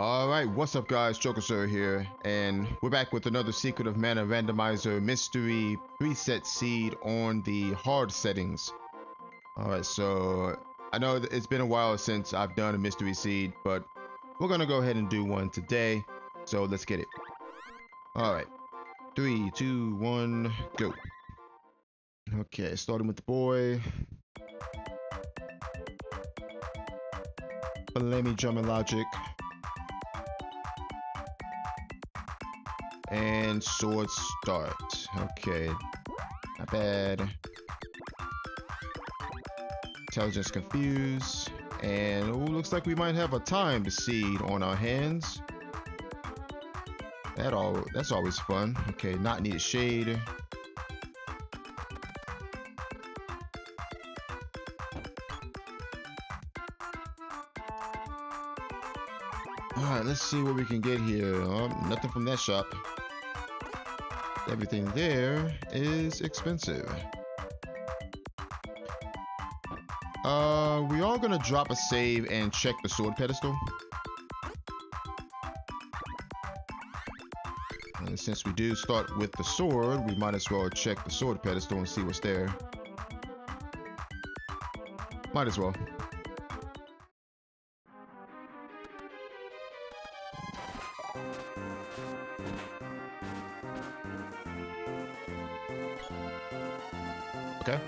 Alright, what's up guys, Joker Sir here, and we're back with another Secret of Mana Randomizer Mystery Preset Seed on the hard settings. Alright, so I know that it's been a while since I've done a Mystery Seed, but we're gonna go ahead and do one today, so let's get it. Alright, 3, 2, 1, go. Okay, starting with the boy. Let me drum and logic. And sword start. Okay, not bad. Intelligence confused. And looks like we might have a timed seed on our hands. That's always fun. Okay, not needed shade. Alright, let's see what we can get here. Nothing from that shop. Everything there is expensive. We are gonna drop a save and check the sword pedestal. And since we do start with the sword, we might as well check the sword pedestal and see what's there. Might as well. Okay.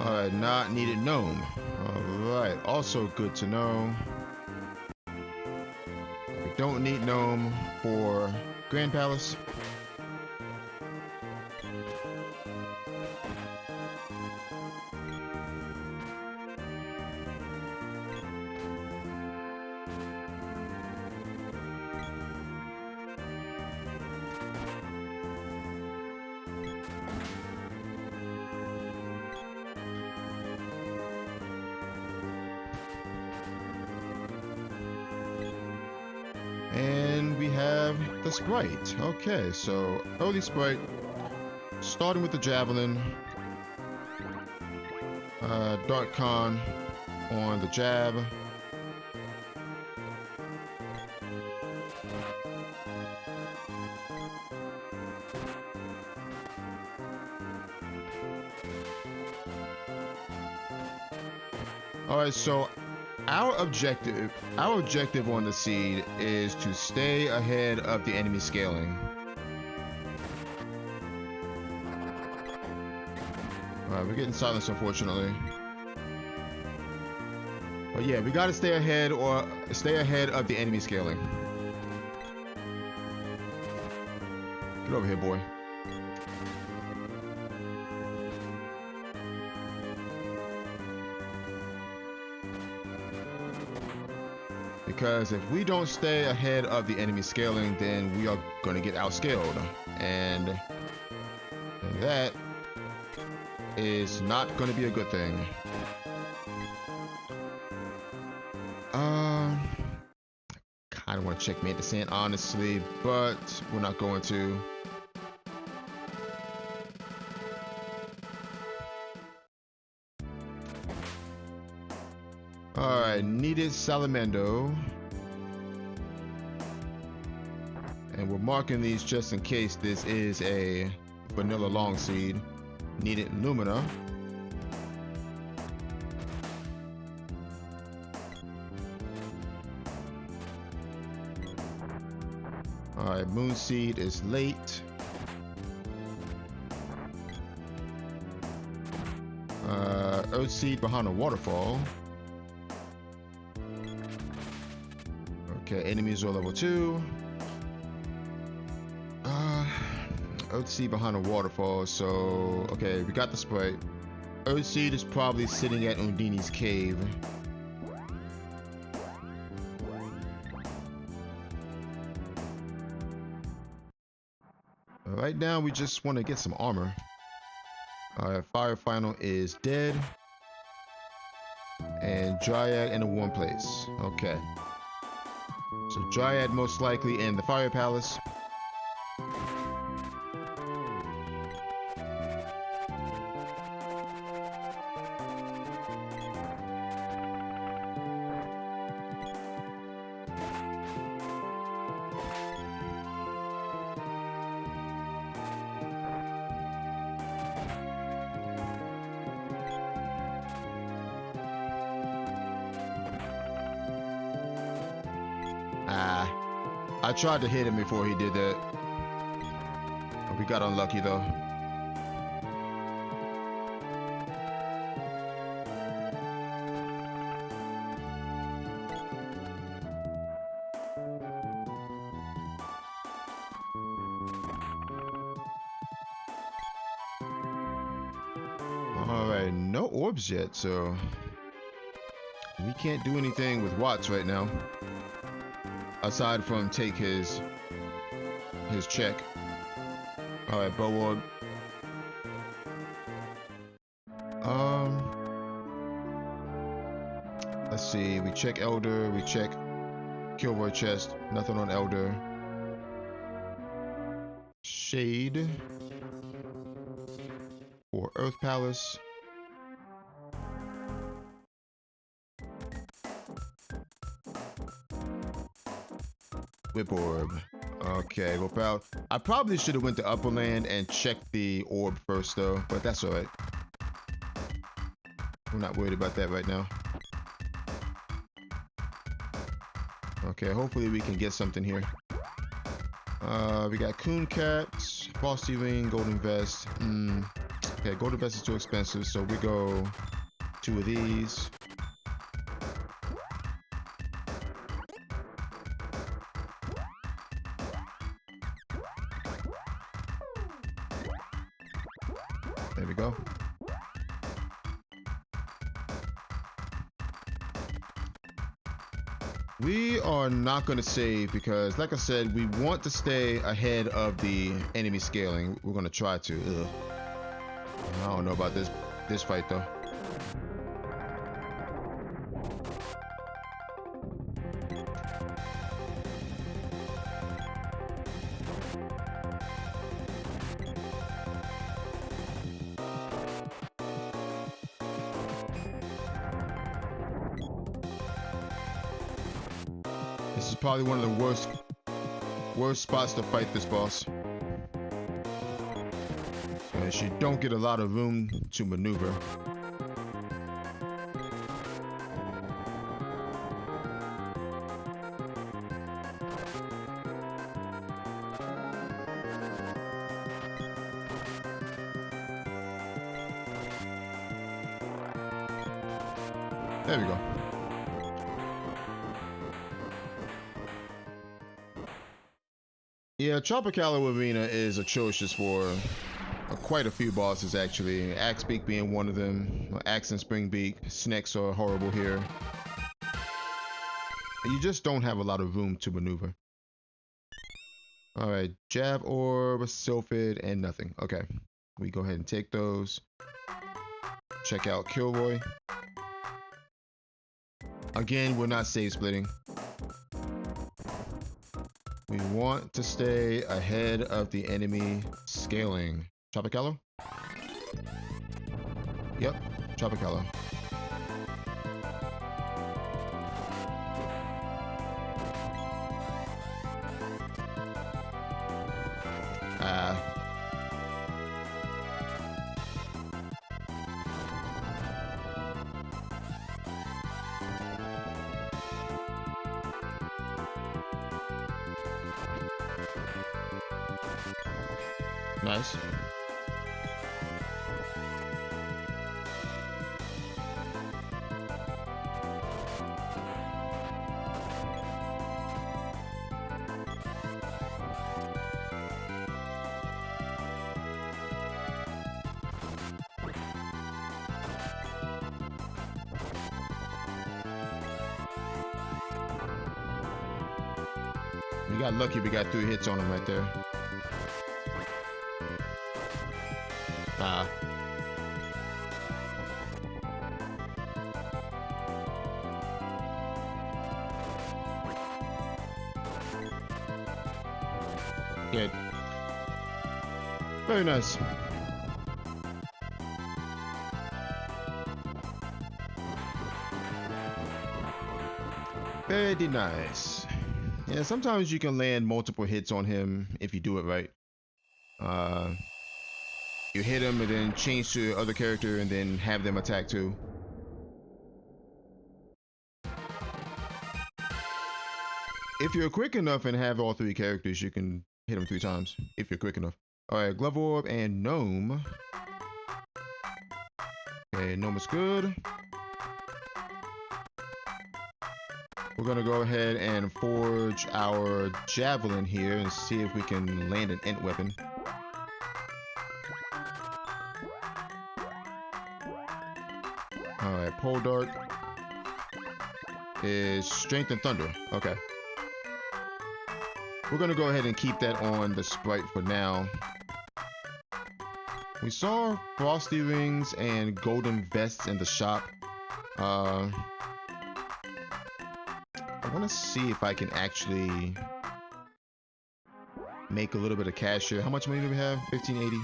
Alright, not needed gnome. Alright, also good to know. We don't need gnome for Grand Palace. And we have the sprite. Okay, so early sprite, starting with the javelin, Dark Con on the jab. Alright, so our objective on the seed is to stay ahead of the enemy scaling. Alright, we're getting silenced unfortunately. But yeah, we gotta stay ahead of the enemy scaling. Get over here, boy. Because if we don't stay ahead of the enemy scaling, then we are going to get outscaled. And that is not going to be a good thing. Kind of want to checkmate the sand, honestly, but we're not going to. Alright, needed Salamando. And we're marking these just in case this is a vanilla long seed. Needed Lumina. Alright, Moon Seed is late. Earth Seed behind a waterfall. Okay, enemies are level 2. Earth Seed behind a waterfall, so okay, we got the sprite. Earth Seed is probably sitting at Undini's cave. Right now, we just want to get some armor. Alright, Fire Final is dead. And Dryad in a warm place. Okay. So Dryad most likely in the Fire Palace. I tried to hit him before he did that. We got unlucky though. Alright, no orbs yet, so we can't do anything with Watts right now. Aside from take his check. Alright, bow orb. Let's see, we check Elder, we check Kilroy chest, nothing on Elder. Shade for Earth Palace. Whip orb. Okay, whip out. I probably should have went to Upperland and checked the orb first though, but that's alright. I'm not worried about that right now. Okay, hopefully we can get something here. We got Coon Cat, Frosty Ring, Golden Vest. Okay, Golden Vest is too expensive, so we go 2 of these. There we go. We are not going to save because, like I said, we want to stay ahead of the enemy scaling. We're going to try to. Ugh. I don't know about this fight though. This is probably one of the worst spots to fight this boss. As you don't get a lot of room to maneuver. There we go. Yeah, Tropicalia Arena is atrocious for quite a few bosses actually. Axebeak being one of them. Axe and Springbeak. Snakes are horrible here. You just don't have a lot of room to maneuver. Alright, Jab Orb, Sylphid, and nothing. Okay, we go ahead and take those. Check out Kilroy. Again, we're not save splitting. We want to stay ahead of the enemy scaling. Tropicalia? Yep, Tropicalia. Nice. We got lucky, we got 3 hits on him right there. Good. Very nice. Very nice. Yeah, sometimes you can land multiple hits on him if you do it right. You hit him and then change to other character and then have them attack too. If you're quick enough and have all 3 characters, you can hit them 3 times if you're quick enough. All right, Glove Orb and Gnome. Okay, Gnome is good. We're gonna go ahead and forge our Javelin here and see if we can land an int weapon. All right, Pole Dart is Strength and Thunder. Okay. We're gonna go ahead and keep that on the sprite for now. We saw Frosty Rings and Golden Vests in the shop. I want to see if I can actually make a little bit of cash here. How much money do we have? 1580.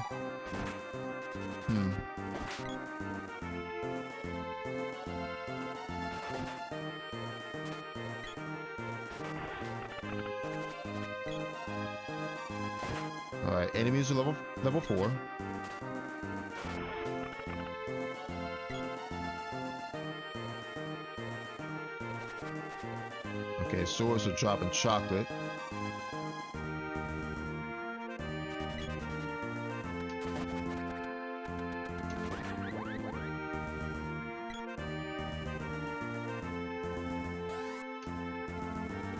All right, enemies are level 4. Okay, swords are dropping chocolate.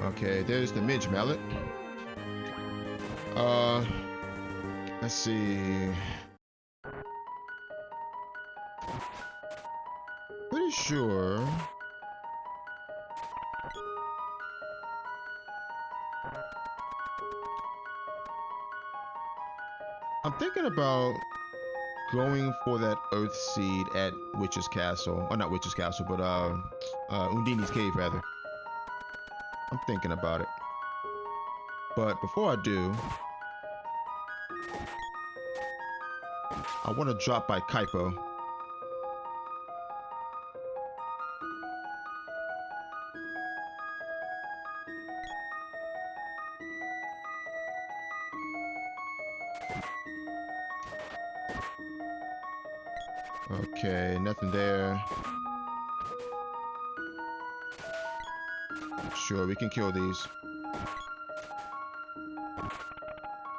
Okay, there's the Midge Mallet. Let's see. Pretty sure. I'm thinking about going for that Earth Seed at Witch's Castle. Or not Witch's Castle, but Undini's Cave, rather. I'm thinking about it. But before I do, I want to drop by Kaipo. Okay, nothing there. Sure, we can kill these.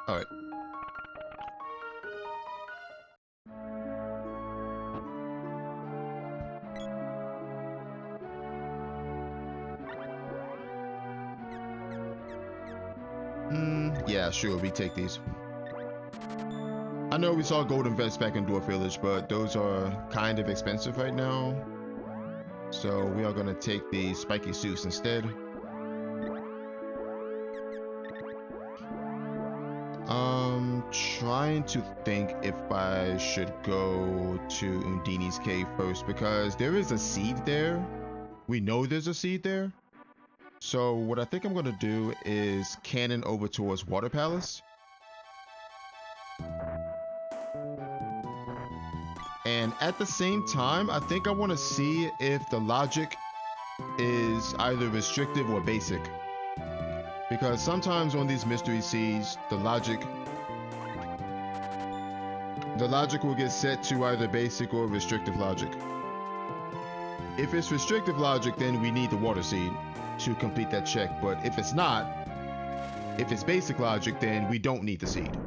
Alright. Yeah, sure, we take these. I know we saw Golden Vest back in Dwarf Village, but those are kind of expensive right now. So we are going to take the spiky suits instead. Trying to think if I should go to Undini's Cave first, because there is a seed there. We know there's a seed there. So what I think I'm going to do is cannon over towards Water Palace. And at the same time, I think I want to see if the logic is either restrictive or basic. Because sometimes on these mystery seeds, the logic will get set to either basic or restrictive logic. If it's restrictive logic, then we need the water seed to complete that check. But if it's not, if it's basic logic, then we don't need the seed.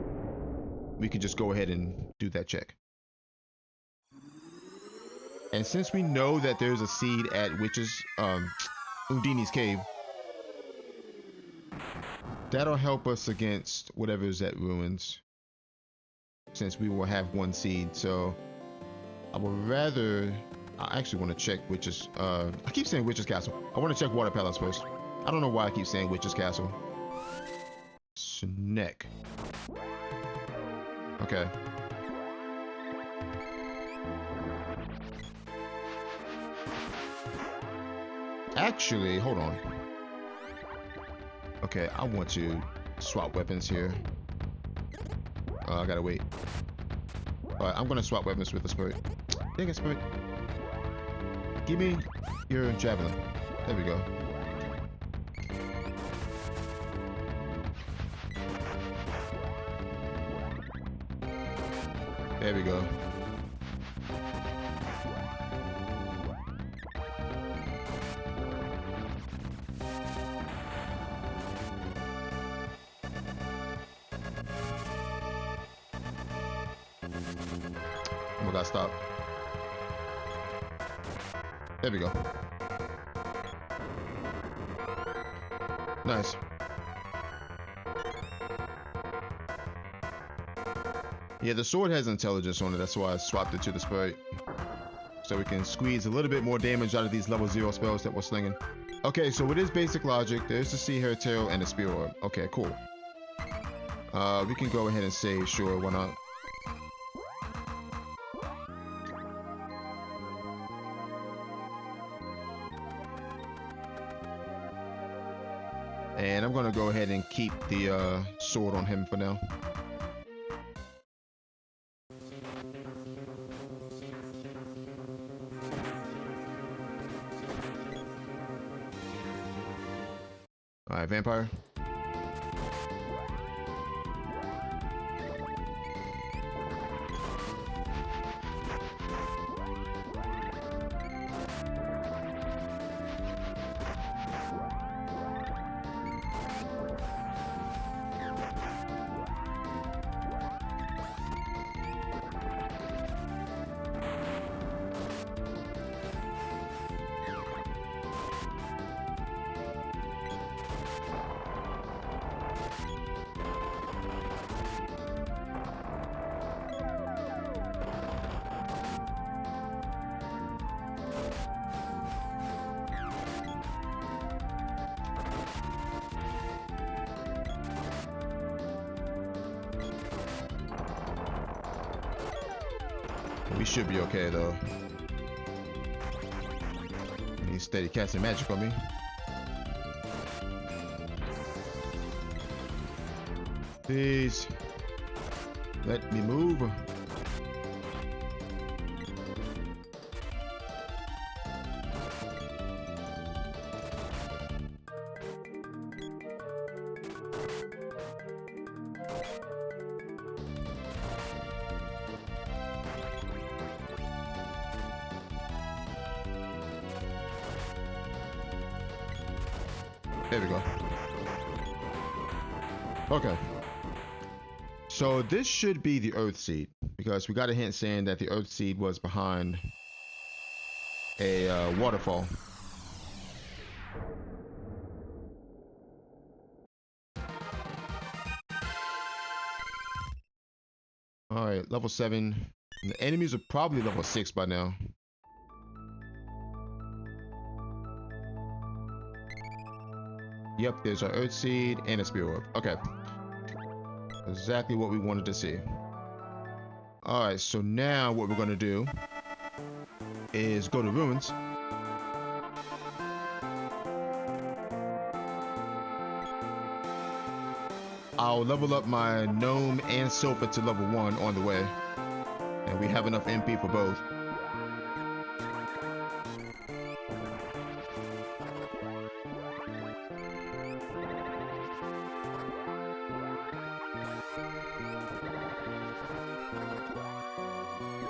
We can just go ahead and do that check. And since we know that there's a seed at Undini's Cave, that'll help us against whatever is at Ruins, since we will have 1 seed. So I would rather, I actually want to check Witch's, I keep saying Witch's Castle. I want to check Water Palace first. I don't know why I keep saying Witch's Castle. Snack. Okay. Actually, hold on. Okay, I want to swap weapons here. I gotta wait. Alright, I'm gonna swap weapons with the Spirit. Dang it, Spirit. Give me your Javelin. There we go. There we go. Oh my god, stop. There we go. Nice. Yeah, the sword has intelligence on it. That's why I swapped it to the sprite. So we can squeeze a little bit more damage out of these level 0 spells that we're slinging. Okay, so with this basic logic, there's the Sea Hair Tail and the Spear Orb. Okay, cool. We can go ahead and save, sure, why not? And I'm gonna go ahead and keep the sword on him for now. Alright, Vampire. We should be okay though. He's steady casting magic on me. Please let me move. There we go. Okay. So this should be the Earth Seed, because we got a hint saying that the Earth Seed was behind a waterfall. Alright, level 7. The enemies are probably level 6 by now. Yep, there's our Earth Seed and a Spear Orb. Okay. Exactly what we wanted to see. Alright, so now what we're going to do is go to Ruins. I'll level up my Gnome and Silpha to level 1 on the way. And we have enough MP for both.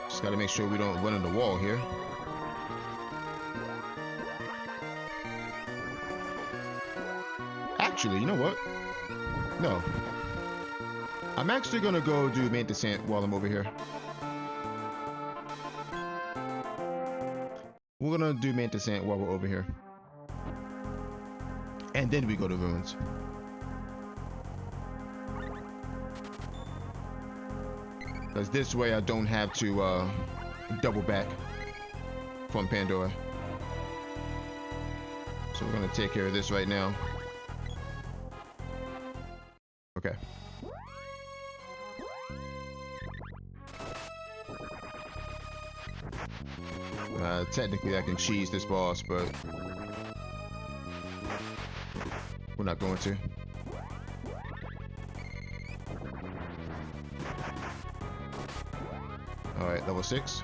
Just gotta make sure we don't run into the wall here. Actually, you know what? No. I'm actually gonna go do Mantis Ant while I'm over here. We're gonna do Mantis Ant while we're over here. And then we go to Ruins. Because this way I don't have to double back from Pandora. So we're gonna take care of this right now. Okay. Technically I can cheese this boss, but we're not going to. Alright, level 6.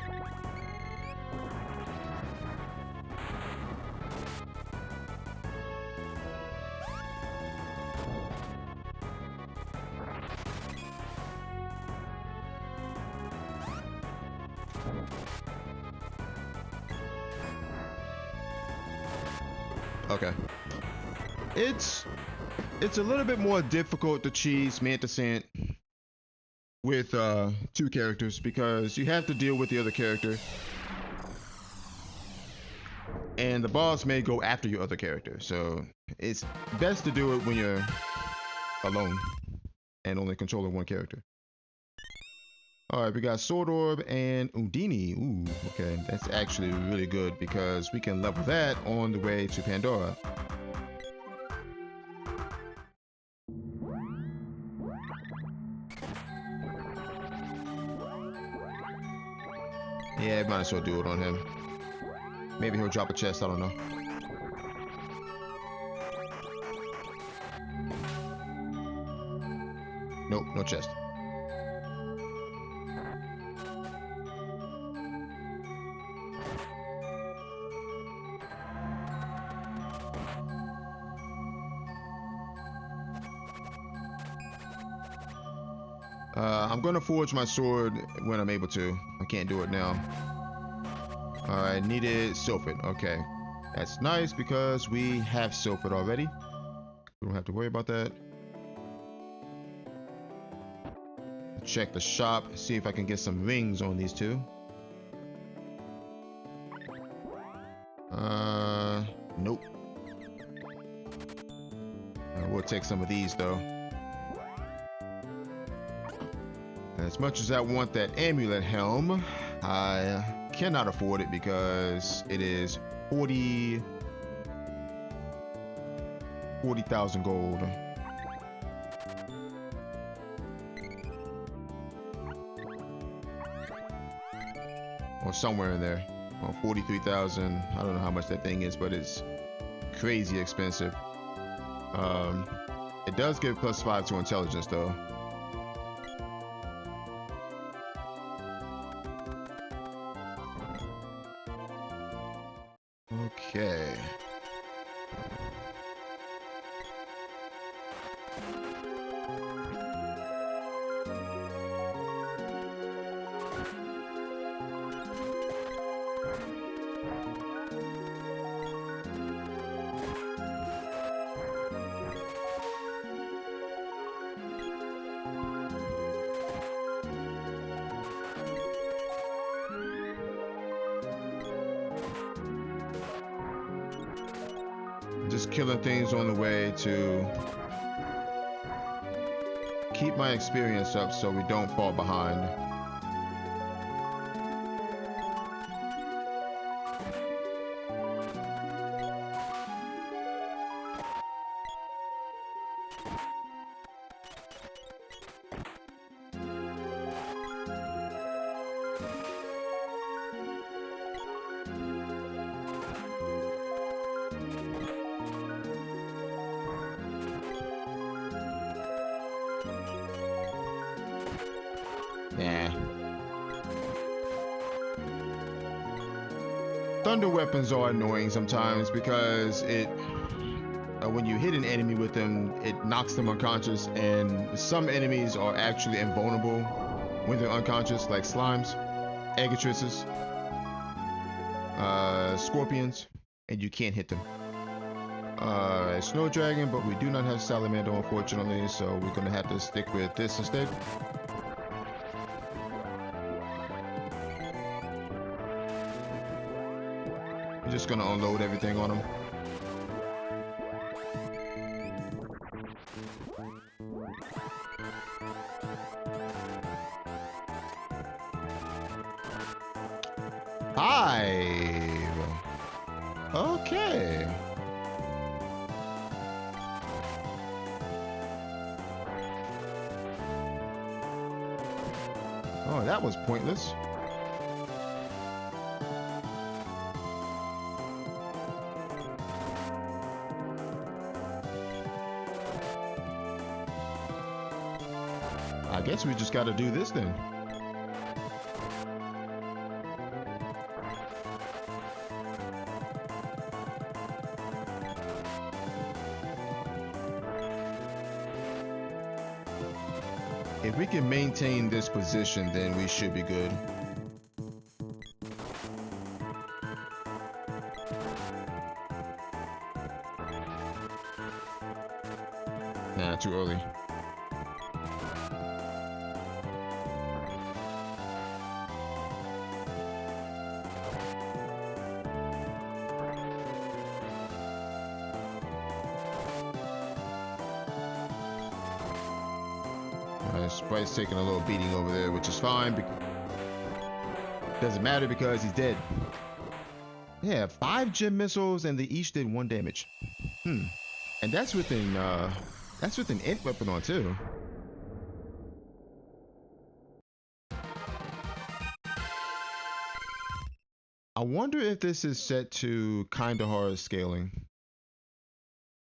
Okay. It's a little bit more difficult to cheese Mantis Ant with two characters because you have to deal with the other character. And the boss may go after your other character. So it's best to do it when you're alone and only controlling one character. Alright, we got Sword Orb and Undini. Ooh, okay. That's actually really good because we can level that on the way to Pandora. Yeah, might as well do it on him. Maybe he'll drop a chest, I don't know. Nope, no chest. I'm gonna forge my sword when I'm able to. I can't do it now. Alright, needed Sylphid. Okay. That's nice because we have Sylphid already. We don't have to worry about that. Check the shop, see if I can get some rings on these two. Nope. We'll take some of these though. As much as I want that amulet helm, I cannot afford it because it is 40,000 gold. Or somewhere in there. Or 43,000. I don't know how much that thing is, but it's crazy expensive. It does give +5 to intelligence though. Okay. Just killing things on the way to keep my experience up so we don't fall behind. Nah. Thunder weapons are annoying sometimes because when you hit an enemy with them, it knocks them unconscious, and some enemies are actually invulnerable when they're unconscious, like slimes, Egatrisses, scorpions, and you can't hit them. Snow dragon, but we do not have salamander unfortunately, so we're gonna have to stick with this instead. I'm just gonna unload everything on them. Five. Okay. Oh, that was pointless. I guess we just got to do this then. If we can maintain this position, then we should be good. Nah, too early. Sprite's taking a little beating over there, which is fine. Doesn't matter because he's dead. Yeah, 5 gem missiles and they each did 1 damage. And that's with an int weapon on too. I wonder if this is set to kinda hard scaling.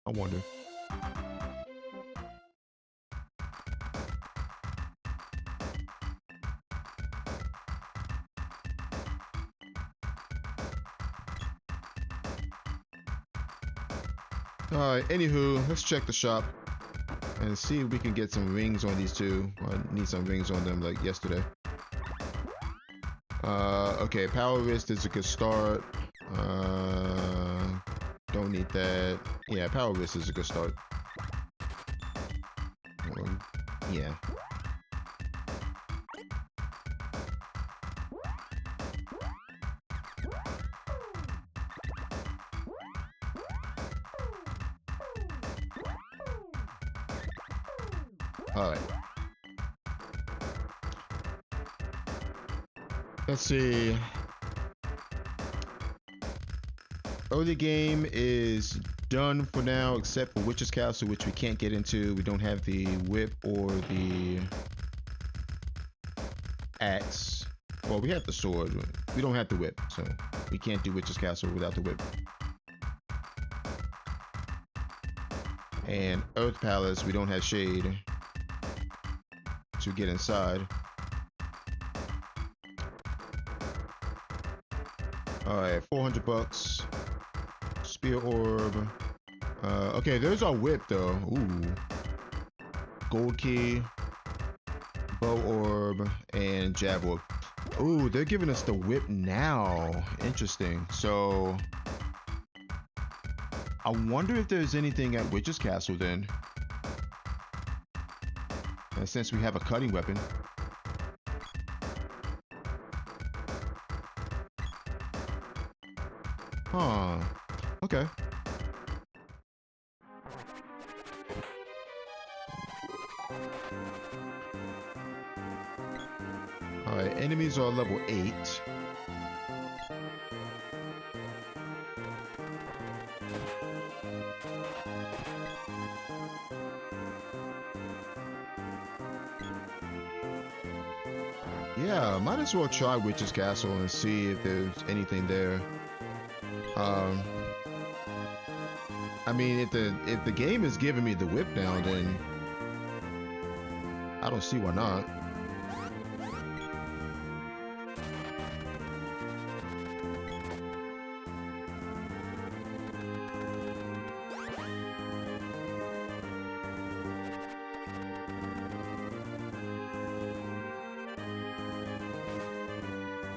I wonder. Alright, anywho, let's check the shop and see if we can get some rings on these two. I need some rings on them like yesterday. Okay, power wrist is a good start. Don't need that. Yeah, power wrist is a good start. Yeah. Alright. Let's see. Early game is done for now, except for Witch's Castle, which we can't get into. We don't have the whip or the axe. Well, we have the sword. We don't have the whip, so we can't do Witch's Castle without the whip. And Earth Palace, we don't have shade to get inside. Alright, 400 bucks. Spear orb. Okay, there's our whip though. Ooh. Gold key. Bow orb and jab orb. Ooh, they're giving us the whip now. Interesting. So I wonder if there's anything at Witch's Castle then. Since we have a cutting weapon. Huh. Okay. Alright, enemies are level 8. Yeah, might as well try Witch's Castle and see if there's anything there. I mean, if the game is giving me the whip now, then I don't see why not.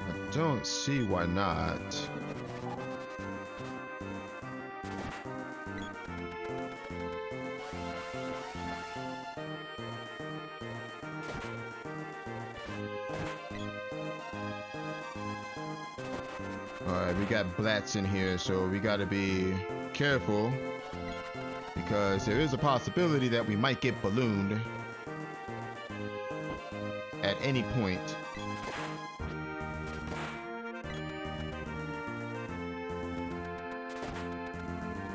I don't see why not. Alright, we got blats in here, so we gotta be careful because there is a possibility that we might get ballooned at any point.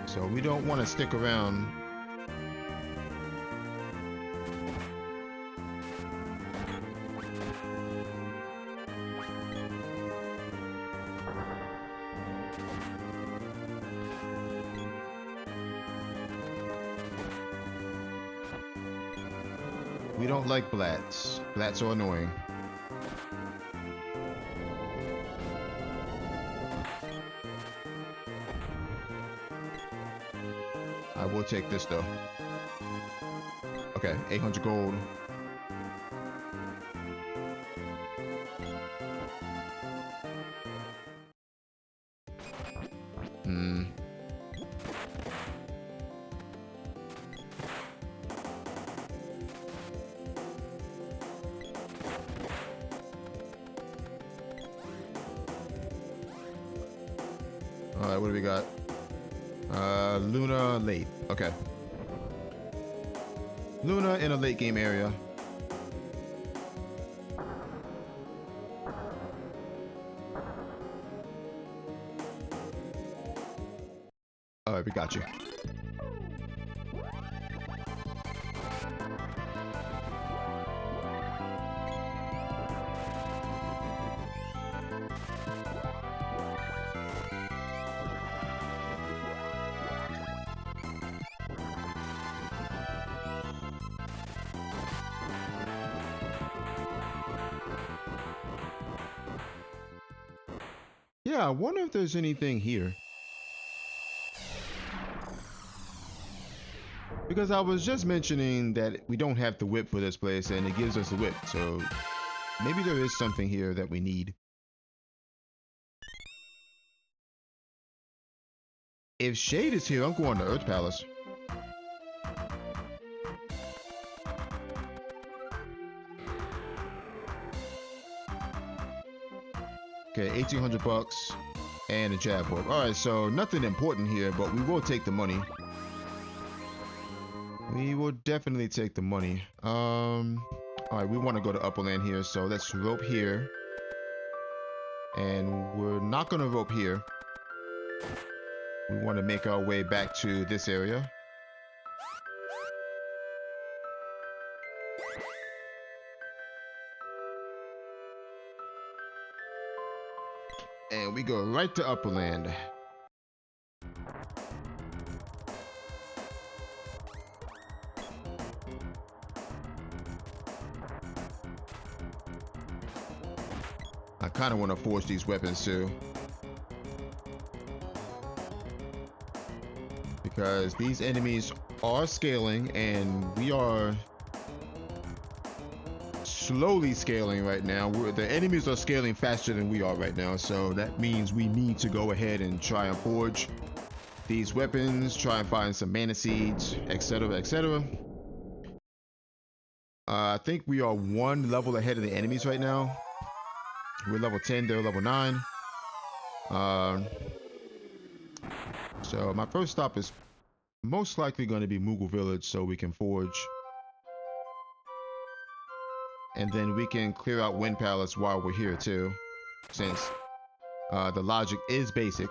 So we don't want to stick around. We don't like blats. Blats are annoying. I will take this though. Okay, 800 gold. Alright, what do we got? Luna late. Okay. Luna in a late game area. we got you. Yeah, I wonder if there's anything here. Because I was just mentioning that we don't have the whip for this place and it gives us the whip. So maybe there is something here that we need. If Shade is here, I'm going to Earth Palace. Okay, 1,800 bucks and a jab warp. All right, so nothing important here, but we will take the money. We will definitely take the money. All right, we want to go to Upperland here, so let's rope here. And we're not going to rope here. We want to make our way back to this area. And we go right to Upperland. I kind of want to forge these weapons too. Because these enemies are scaling and we are slowly scaling right now. The enemies are scaling faster than we are right now, so that means we need to go ahead and try and forge these weapons, try and find some mana seeds, etc, etc. I think we are one level ahead of the enemies right now. We're level 10, they're level 9. So my first stop is most likely going to be Moogle Village so we can forge. And then we can clear out Wind Palace while we're here too, since the logic is basic.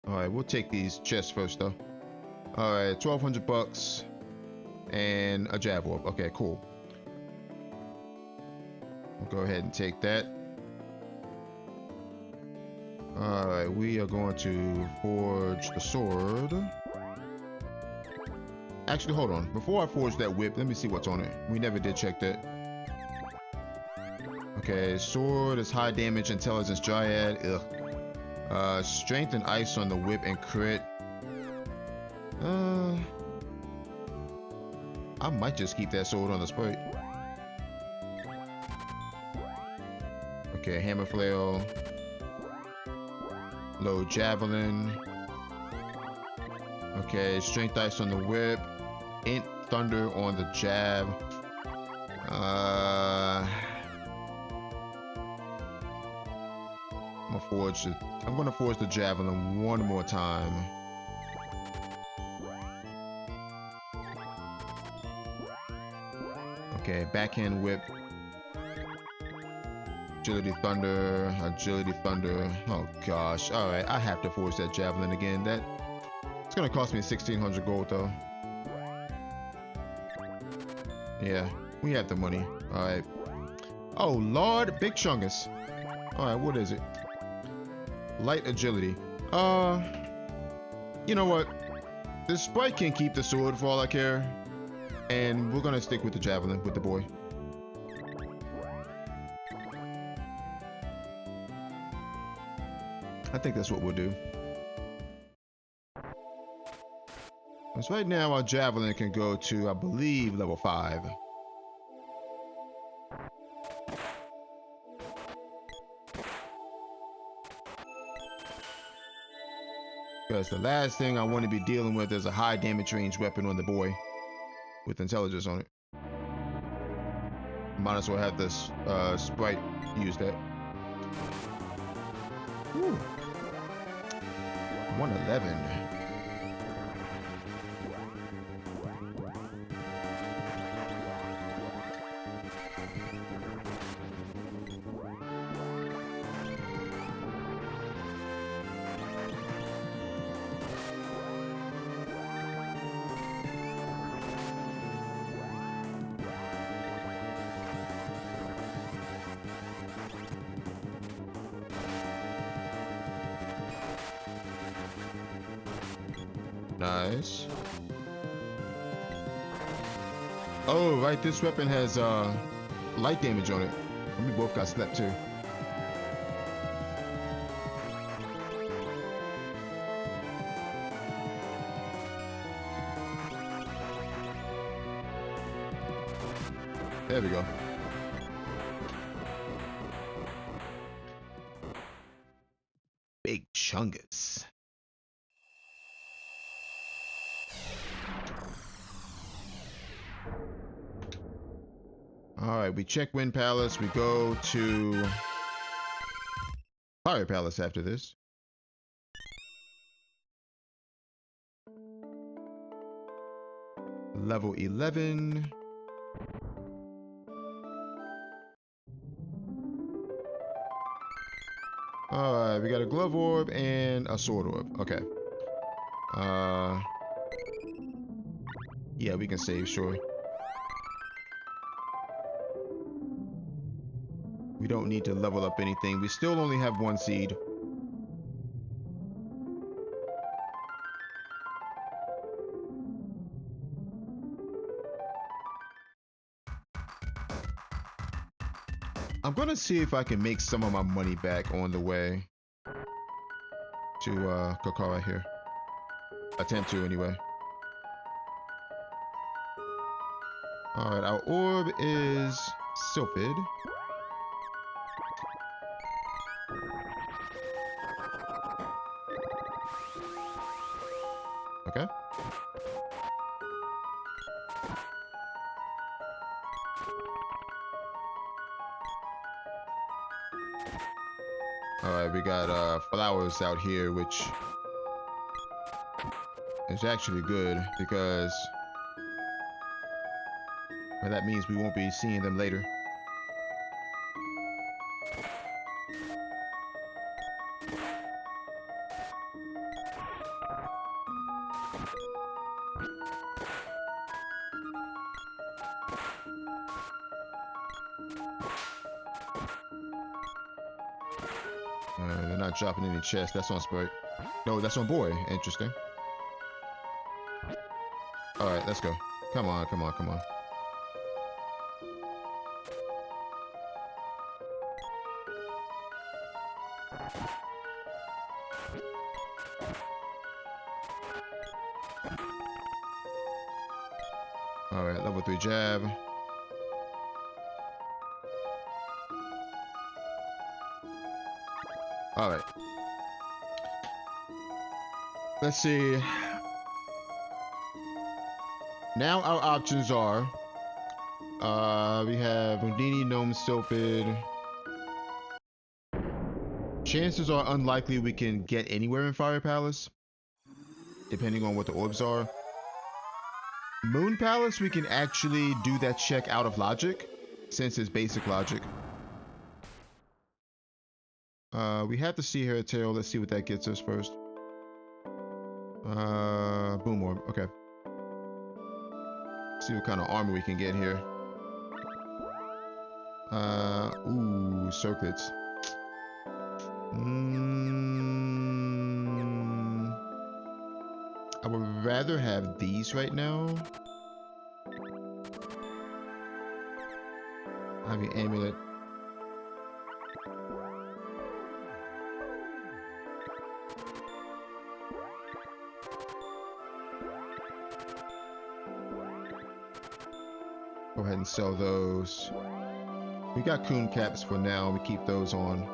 All right, we'll take these chests first though. All right, 1,200 bucks and a jab warp. Okay, cool. We'll go ahead and take that. All right, we are going to forge the sword. Actually, hold on. Before I forge that whip, let me see what's on it. We never did check that. Okay, sword is high damage, intelligence, dryad. Ugh. Strength and ice on the whip and crit. I might just keep that sword on the sprite. Okay, hammer flail. Low javelin. Okay, strength ice on the whip. Int thunder on the jab. I'm gonna forge the javelin one more time. Okay, backhand whip. Agility thunder, agility thunder. Oh gosh. All right, I have to forge that javelin again. It's gonna cost me 1,600 gold though. Yeah, we have the money. All right. Oh Lord, big chungus. All right, what is it? Light agility. You know what? The sprite can keep the sword for all I care, and we're gonna stick with the javelin with the boy. I think that's what we'll do. Because right now our javelin can go to, I believe, level 5. Because the last thing I want to be dealing with is a high damage range weapon on the boy with intelligence on it. Might as well have this sprite use that. Whew. 111. Nice. Oh, right. This weapon has light damage on it. And we both got slept too. There we go. Big Chungus. Alright, we check Wind Palace. We go to Fire Palace after this. Level 11. Alright, we got a glove orb and a sword orb. Okay. Yeah, we can save, sure. We don't need to level up anything. We still only have 1 seed. I'm gonna see if I can make some of my money back on the way to Kokara here. Attempt to anyway. Alright, our orb is Sylphid. Okay. Alright, we got flowers out here, which is actually good because well, that means we won't be seeing them later. They're not dropping any chests. That's on Sprite. No, that's on Boy. Interesting. Alright, let's go. Come on, come on, come on. Alright, level 3 jab. Alright. Let's see. Now our options are we have Houdini, Gnome, Sylphid. Chances are unlikely we can get anywhere in Fire Palace, depending on what the orbs are. Moon Palace, we can actually do that check out of logic, since it's basic logic. We have the Sea Hare Tail. Let's see what that gets us first. Boom Orb. Okay. See what kind of armor we can get here. Ooh, circlets. I would rather have these right now. Having amulet. Go ahead and sell those. We got coon caps for now. We keep those on.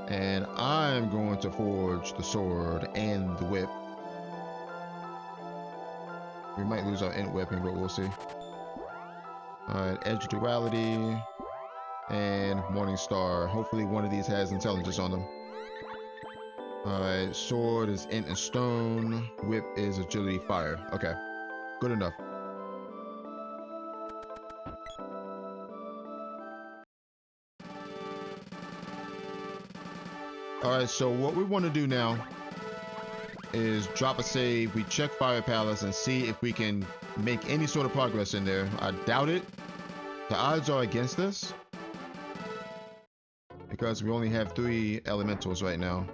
And I'm going to forge the sword and the whip. We might lose our int weapon, but we'll see. Alright, Edge Duality and Morning Star. Hopefully one of these has intelligence on them. Alright, sword is int and stone. Whip is agility fire. Okay, good enough. Alright, so what we want to do now is drop a save. We check Fire Palace and see if we can make any sort of progress in there. I doubt it. The odds are against us. because we only have 3 elementals right now.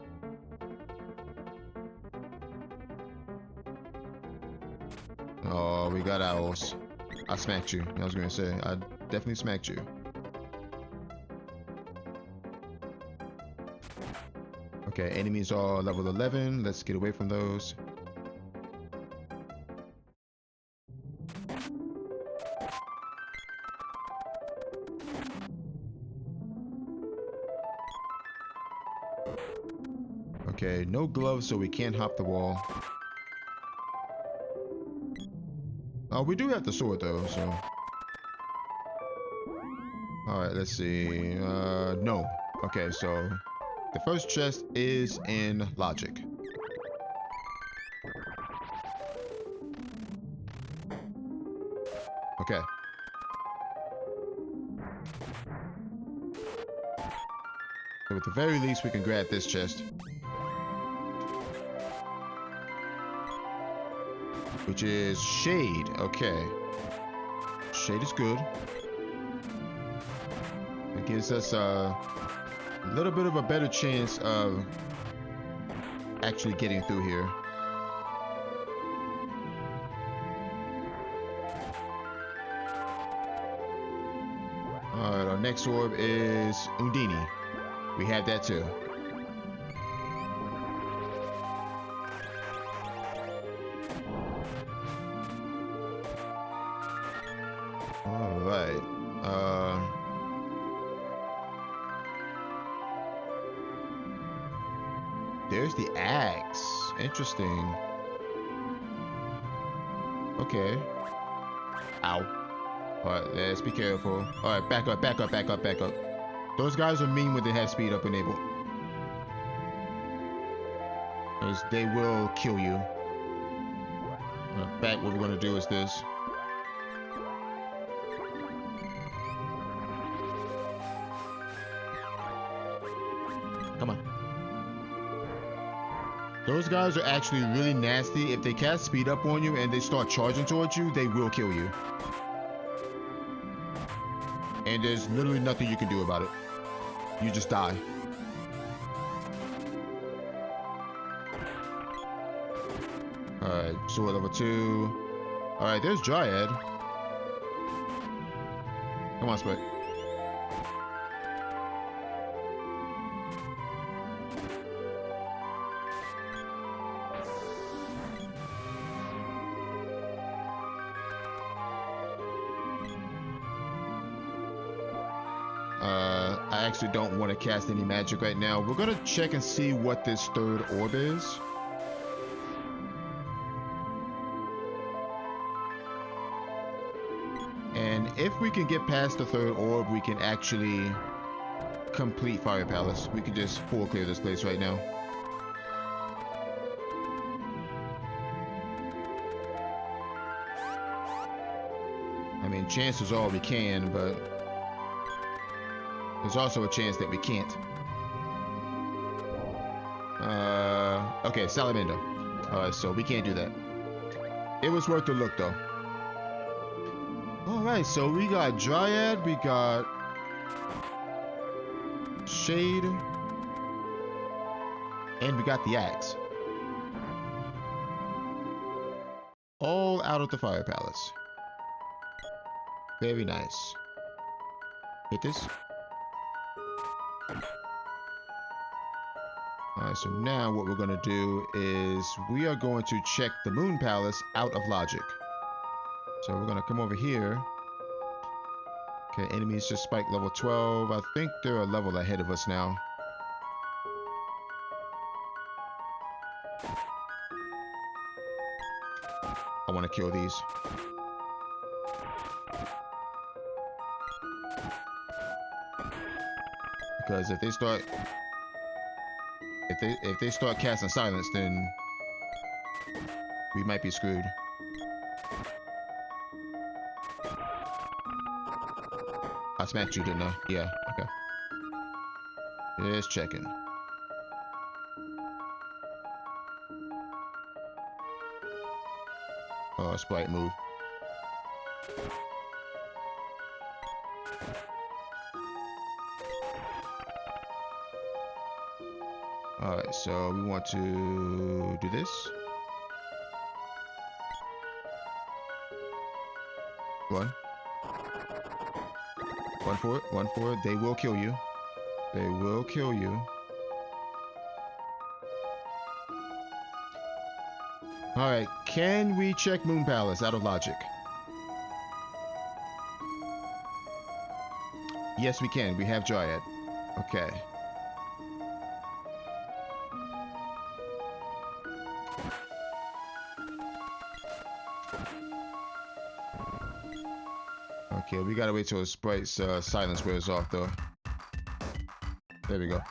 Oh, we got owls. I smacked you. I was gonna say, I definitely smacked you. Okay, enemies are level 11. Let's get away from those. Okay, no gloves, so we can't hop the wall. Oh, we do have the sword though, so. Alright, let's see. No. Okay, so the first chest is in logic. Okay. So at the very least, we can grab this chest. Which is shade. Okay. Shade is good. It gives us a little bit of a better chance of actually getting through here. Alright, our next orb is Undini. We have that too. Alright. There's the axe. Interesting. Okay. Ow. Alright, let's be careful. Alright, back up, back up, back up, back up. Those guys are mean when they have speed up enabled. Because they will kill you. In fact, what we're going to do is this. Come on. Those guys are actually really nasty. If they cast speed up on you and they start charging towards you, they will kill you. And there's literally nothing you can do about it. You just die. Alright, sword level 2. Alright, there's Dryad. Come on, Spike. I actually don't want to cast any magic right now. We're gonna check and see what this third orb is. And if we can get past the third orb, we can actually complete Fire Palace. We can just full clear this place right now. I mean, chances are we can, but there's also a chance that we can't. Okay, Salamander. Alright, so we can't do that. It was worth the look, though. Alright, so we got Dryad, we got Shade, and we got the Axe. All out of the Fire Palace. Very nice. Hit this. Alright, so now what we're going to do is we are going to check the Moon Palace out of logic. So we're going to come over here. Okay, enemies just spiked level 12. I think they're a level ahead of us now. I want to kill these. Because if they start... If they start casting silence, then we might be screwed. I smacked you, didn't I? Yeah, okay. Just checking. Oh, Sprite move. Alright, so we want to do this. Run. Run for it. Run for it. They will kill you. They will kill you. Alright, can we check Moon Palace out of logic? Yes, we can. We have Dryad. Okay. Okay, we gotta wait till the sprite's silence wears off, though. There we go.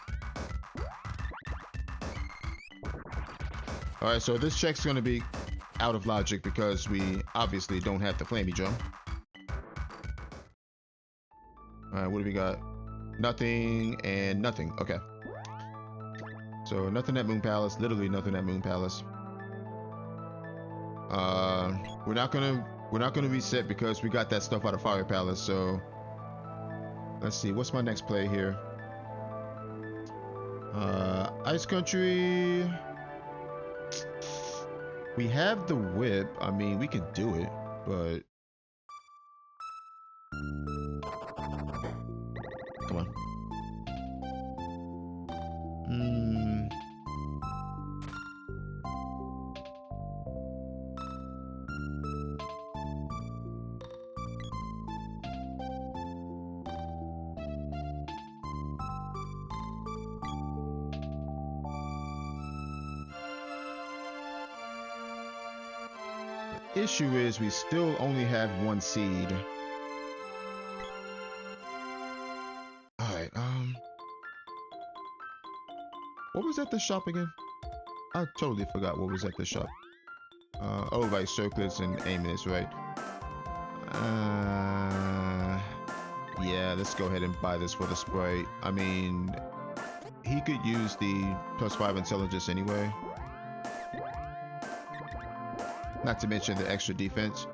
Alright, so this check's gonna be out of logic because we obviously don't have the flamey drum. Alright, what do we got? Nothing and nothing. Okay. So nothing at Moon Palace. Literally nothing at Moon Palace. We're not gonna reset because we got that stuff out of Fire Palace. So let's see. What's my next play here? Ice Country. We have the whip. I mean, we can do it, but come on. Issue is we still only have one seed. Alright, what was at the shop again? I totally forgot what was at the shop. Oh right, circlets and aimless, right? Yeah, let's go ahead and buy this for the sprite. I mean, he could use the +5 intelligence anyway. Not to mention the extra defense.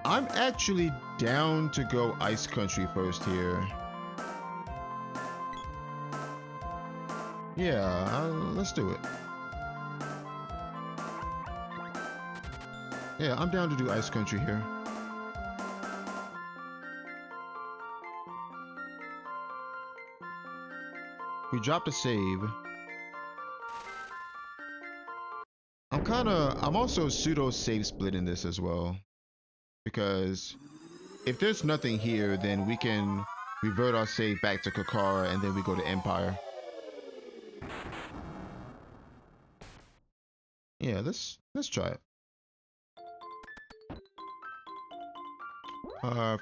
I'm actually down to go Ice Country first here. Yeah, let's do it. Yeah, I'm down to do Ice Country here. We dropped a save. I'm also pseudo save splitting this as well. Because if there's nothing here, then we can revert our save back to Kakara and then we go to Empire. Yeah, let's try it.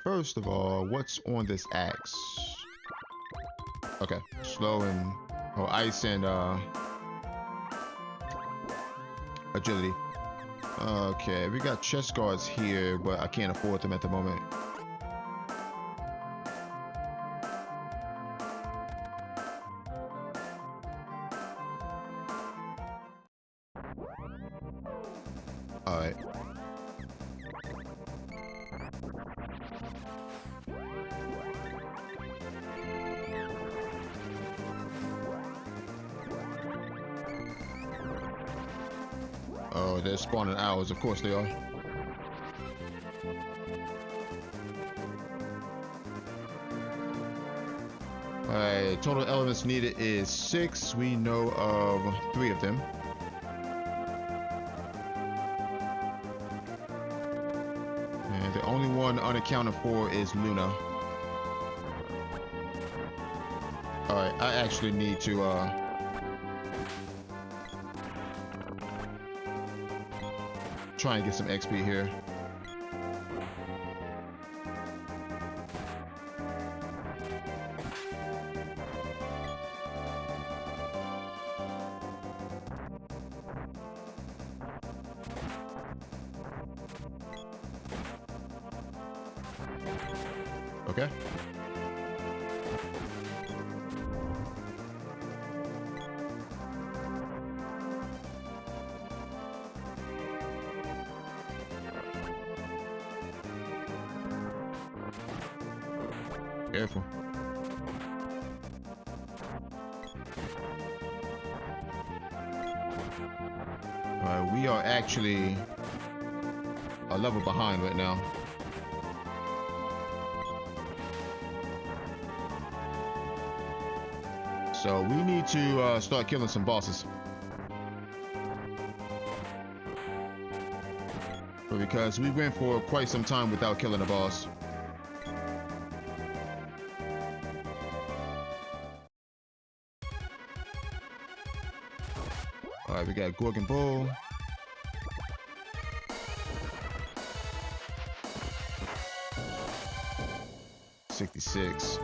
First of all, what's on this axe? Okay, slow and ice and agility. Okay, we got chest guards here, but I can't afford them at the moment. All right. Oh, they're spawning owls. Of course they are. Alright, total elements needed is 6. We know of 3 of them. And the only one unaccounted for is Luna. Alright, I actually need to try and get some XP here. Okay. Careful. Alright, we are actually a level behind right now. So we need to start killing some bosses. But because we went for quite some time without killing a boss. Alright, we got Gorgon Bull. $66.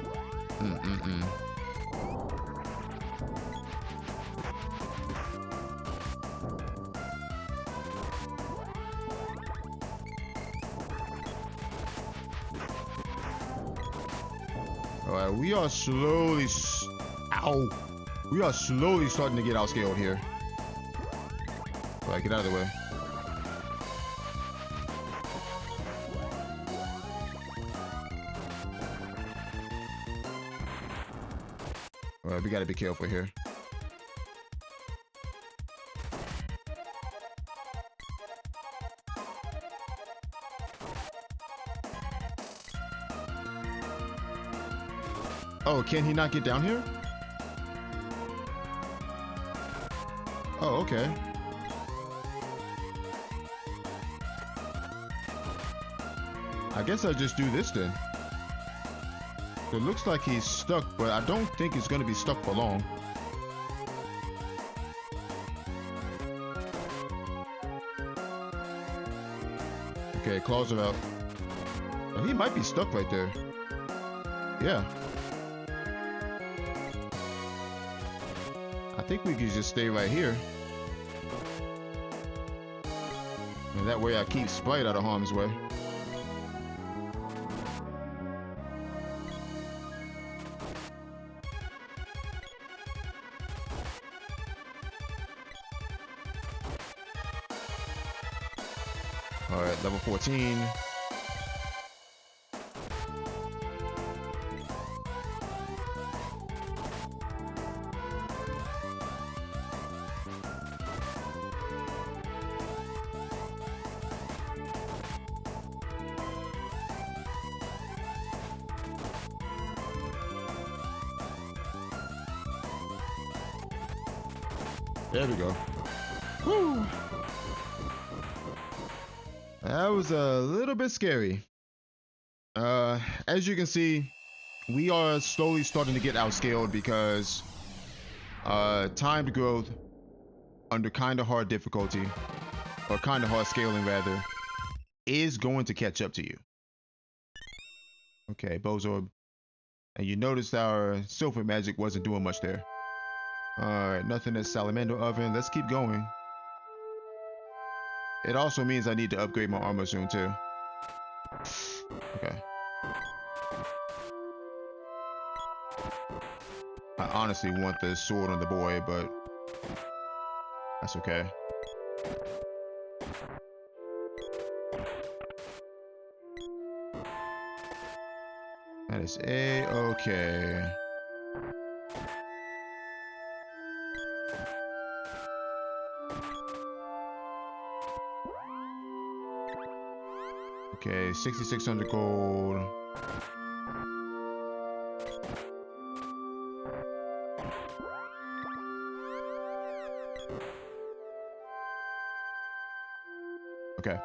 Alright, we are slowly... Ow! We are slowly starting to get outscaled here. Alright, get out of the way. Alright, we gotta be careful here. Oh, can he not get down here? Oh, okay. I guess I'll just do this then. It looks like he's stuck, but I don't think he's gonna be stuck for long. Okay, claws are out. Oh, he might be stuck right there. Yeah. I think we can just stay right here. And that way I keep Sprite out of harm's way. Alright, level 14. There we go. Woo! That was a little bit scary. As you can see, we are slowly starting to get outscaled because timed growth under kind of hard difficulty, or kind of hard scaling rather, is going to catch up to you. Okay, Bozorb. And you noticed our silver magic wasn't doing much there. Alright, nothing at Salamander Oven. Let's keep going. It also means I need to upgrade my armor soon too. Okay. I honestly want the sword on the boy, but that's okay. That is A-okay. Okay, 6,600 gold. Okay.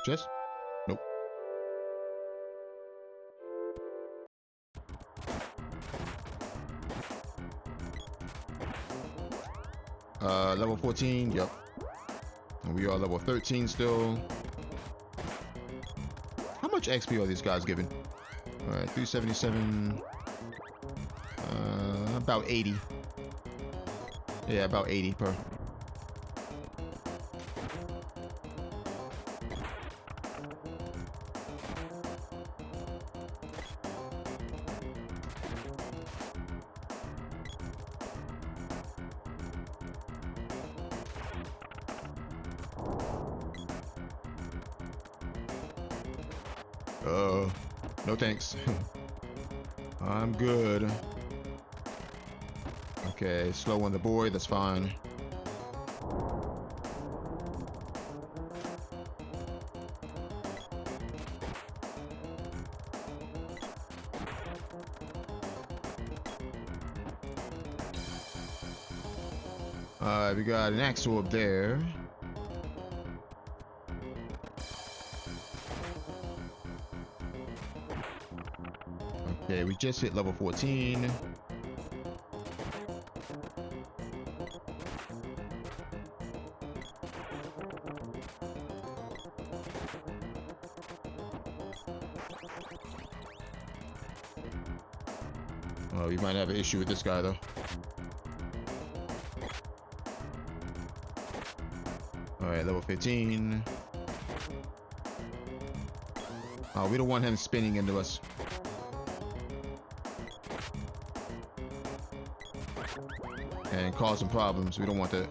Chest? Nope. Level 14, yep. And we are level 13 still. How much XP are these guys giving? Alright, 377. About 80. Yeah, about 80 per. No thanks. I'm good. Okay, slow on the board, that's fine. Alright, we got an axle up there. Okay, we just hit level 14. Oh, we might have an issue with this guy though. Alright, level 15. Oh, we don't want him spinning into us. And causing problems. We don't want that.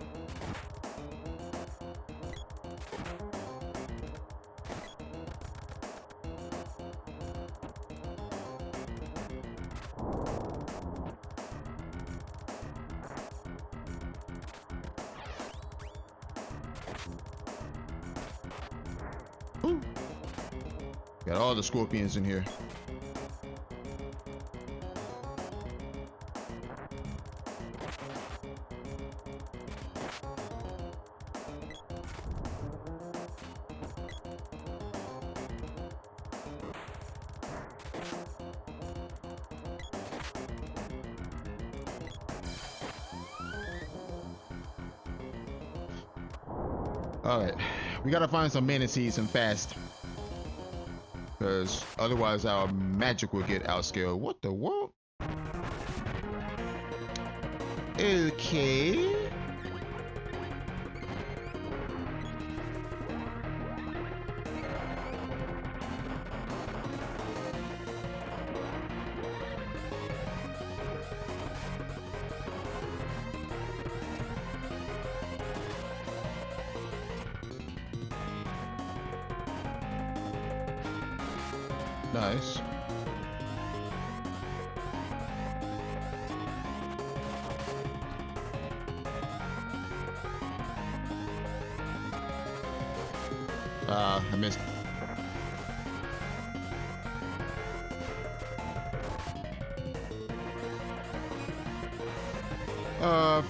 Woo. Got all the scorpions in here. Alright, we gotta find some manatees and fast. Because otherwise our magic will get outscaled. What the world? Okay. Nice. I missed.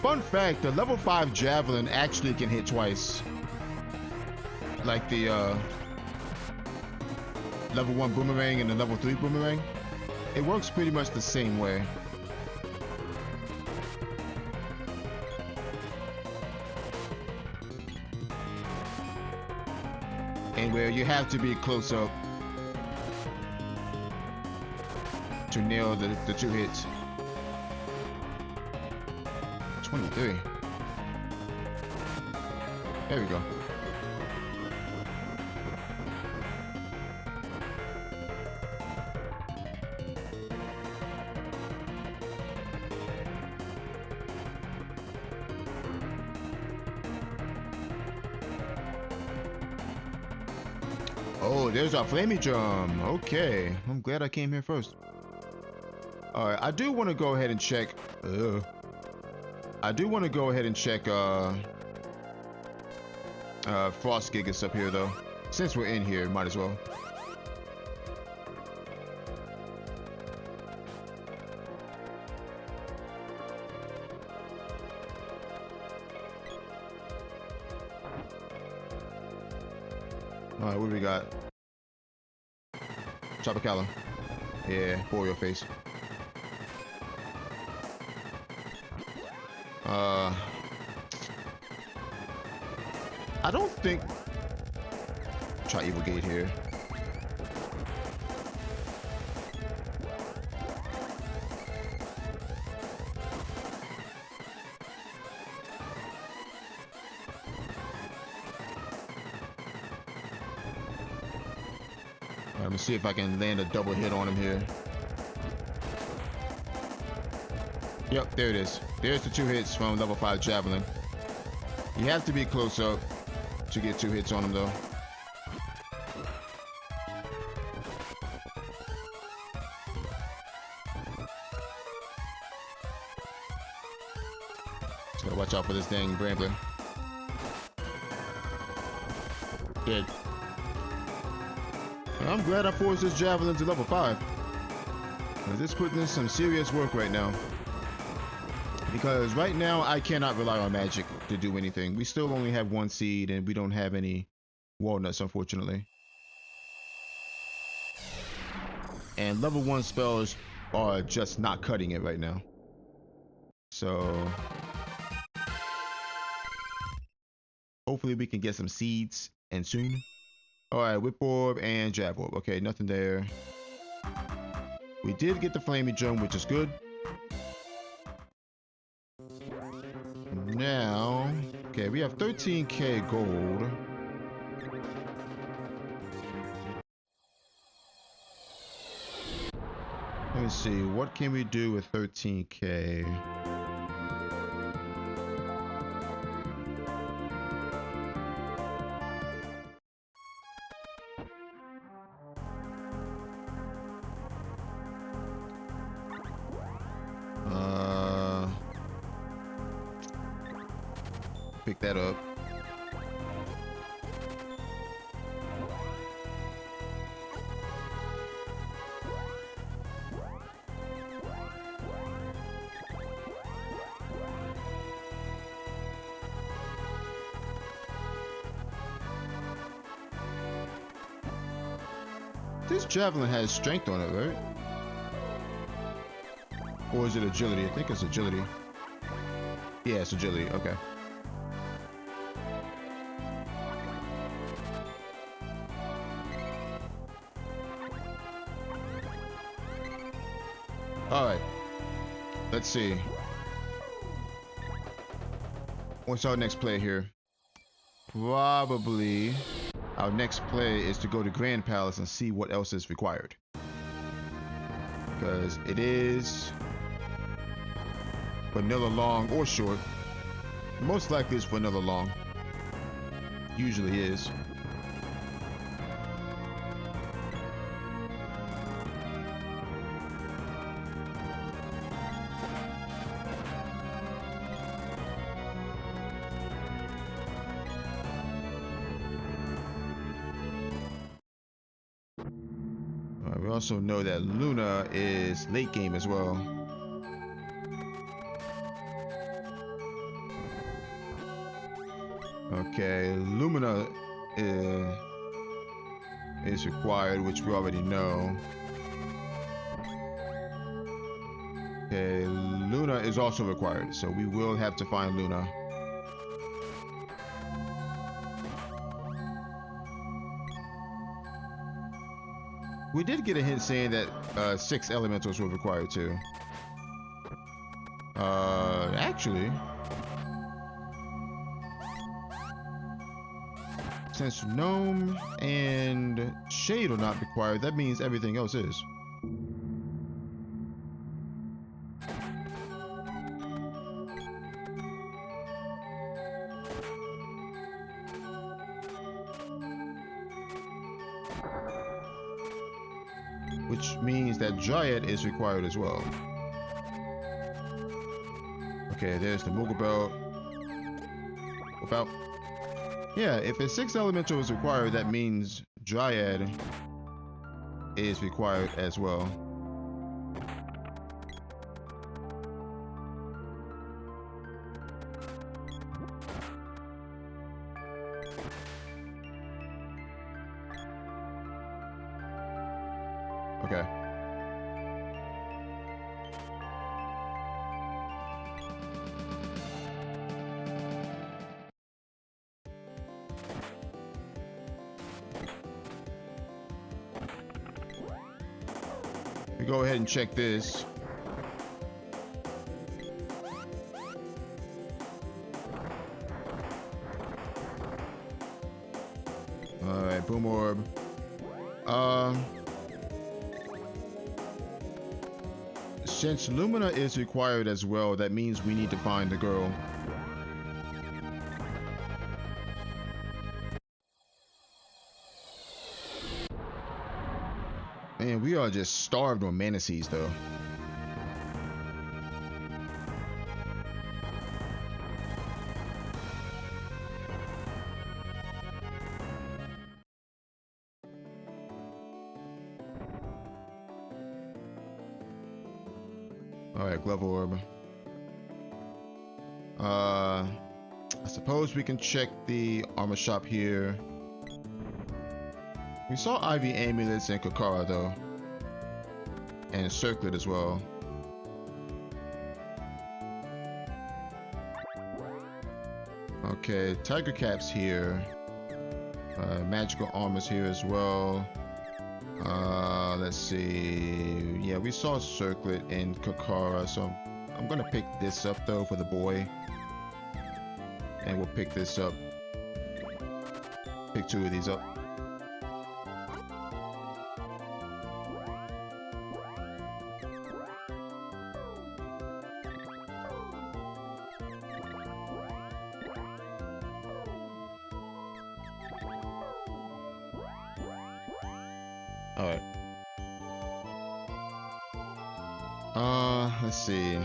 Fun fact, the level 5 javelin actually can hit twice. Like the, level 1 boomerang and the level 3 boomerang. It works pretty much the same way. And where you have to be close up to nail the 2 hits. 23. There we go. Oh, there's our flaming drum. Okay, I'm glad I came here first. Alright, I do want to go ahead and check. I do want to go ahead and check Frost Gigas up here though. Since we're in here, might as well. Alright, what do we got? Chopper. Yeah, for your face. I don't think. Try Evil Gate here. Let me see if I can land a double hit on him here. Yep, there it is. There's the 2 hits from level 5 Javelin. You have to be close up to get 2 hits on him though. watch out for this dang Bramblin. Dead. I'm glad I forced this Javelin to level 5. This putting in some serious work right now. Because right now I cannot rely on magic to do anything. We still only have 1 seed and we don't have any walnuts, unfortunately. And level 1 spells are just not cutting it right now. So hopefully we can get some seeds and soon. Alright, Whip Orb and Jab Orb. Okay, nothing there. We did get the Flamey Drum, which is good. Now, okay, we have 13k gold. Let me see, what can we do with 13k? Pick that up. This Javelin has strength on it, right? Or is it agility? I think it's agility. Yeah, it's agility. Okay. Alright. Let's see. What's our next play here? Probably our next play is to go to Grand Palace and see what else is required. Because it is vanilla long or short. Most likely it's vanilla long. Usually is. We also know that Luna is late game as well. Okay, Lumina is required, which we already know. Okay, Luna is also required, so we will have to find Luna. We did get a hint saying that 6 elementals were required too. Actually, since Gnome and Shade are not required, that means everything else is. Which means that Dryad is required as well. Okay, there's the Moogle Belt. About. Yeah, if a 6 elemental is required, that means Dryad is required as well. Okay. We go ahead and check this. All right, Boom Orb. Since Lumina is required as well, that means we need to find the girl. Man, we are just starved on mana seeds though. Alright, glove orb. I suppose we can check the armor shop here. We saw Ivy amulets and Kakara though. And Circlet as well. Okay, Tiger Caps here. Magical armors here as well. Let's see. Yeah, we saw Circlet and Kakara, so I'm gonna pick this up though for the boy. And we'll pick this up. Pick 2 of these up. Alright. Let's see.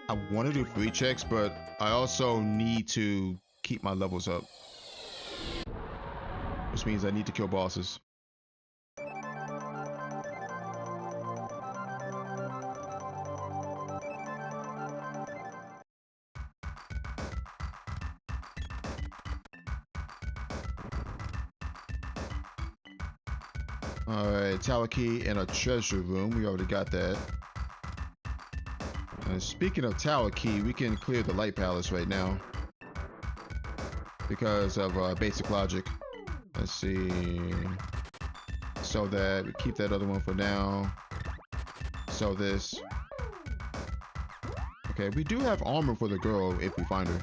I want to do free checks, but I also need to keep my levels up. Which means I need to kill bosses. Alright, tower key in a treasure room. We already got that. And speaking of tower key, we can clear the light palace right now. Because of basic logic. Let's see. So that we keep that other one for now. So this. Okay, we do have armor for the girl if we find her.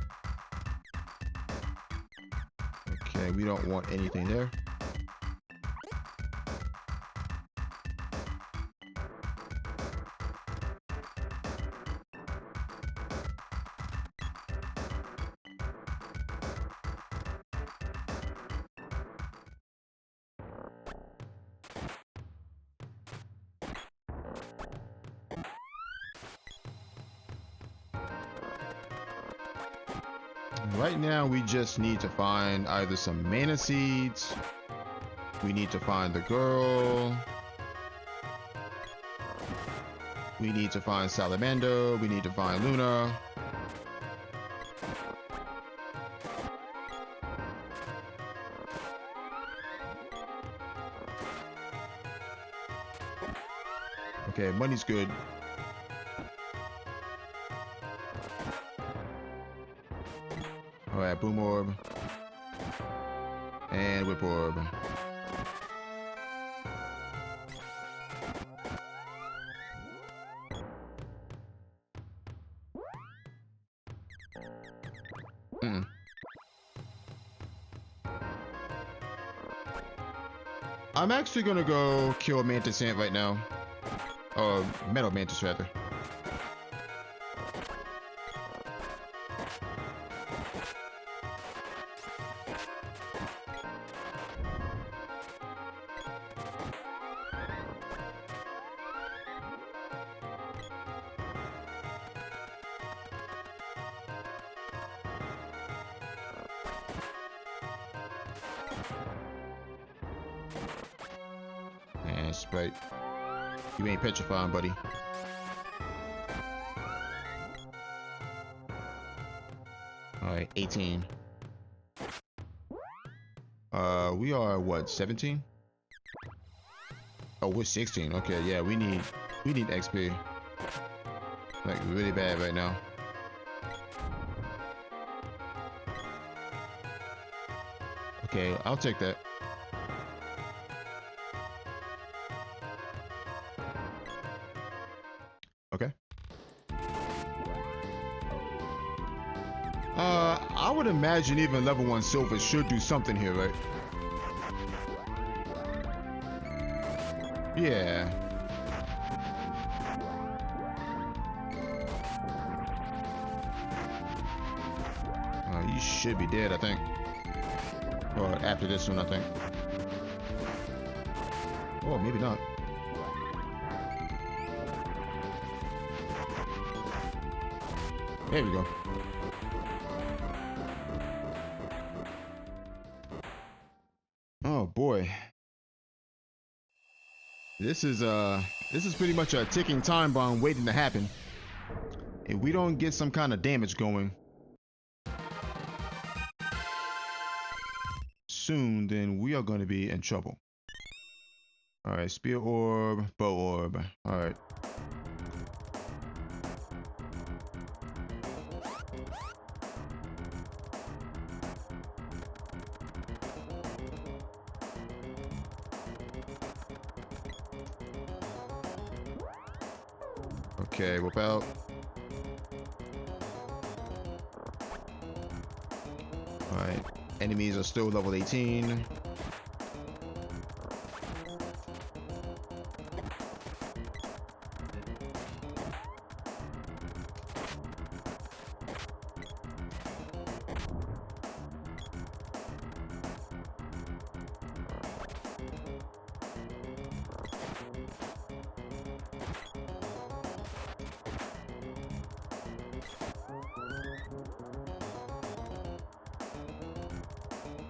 Okay, we don't want anything there. Right now, we just need to find either some mana seeds. We need to find the girl. We need to find Salamander. We need to find Luna. Okay, money's good. Alright, Boom Orb. And Whip Orb. I'm actually gonna go kill Mantis Ant right now. Or Metal Mantis rather. And Sprite, you ain't petrifying, buddy. Alright, 18. We are what, 17? Oh, we're 16. Okay, yeah, we need XP. Like really bad right now. Okay, I'll take that. Okay. I would imagine even level 1 silver should do something here, right? Yeah. You should be dead, I think. Or after this one, I think. Oh, maybe not. There we go. Oh boy. This is pretty much a ticking time bomb waiting to happen. If we don't get some kind of damage going soon, then we are going to be in trouble. All right, spear orb, bow orb. All right. Okay, whip out. Alright, enemies are still level 18.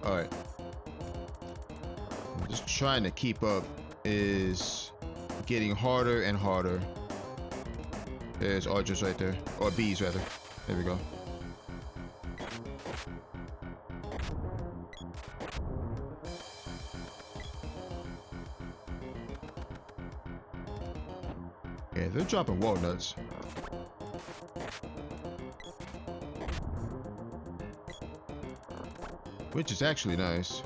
Alright. Just trying to keep up is getting harder and harder. There's archers right there. Or bees, rather. There we go. Yeah, they're dropping walnuts. Which is actually nice.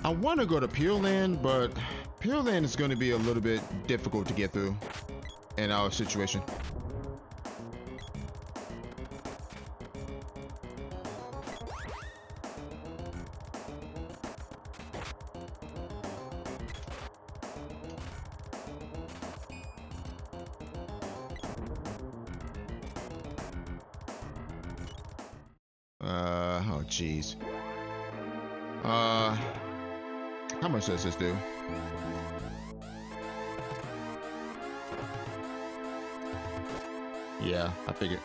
I want to go to Pure Land, but Pure Land is going to be a little bit difficult to get through in our situation. Oh jeez. How much does this do? Yeah, I figured.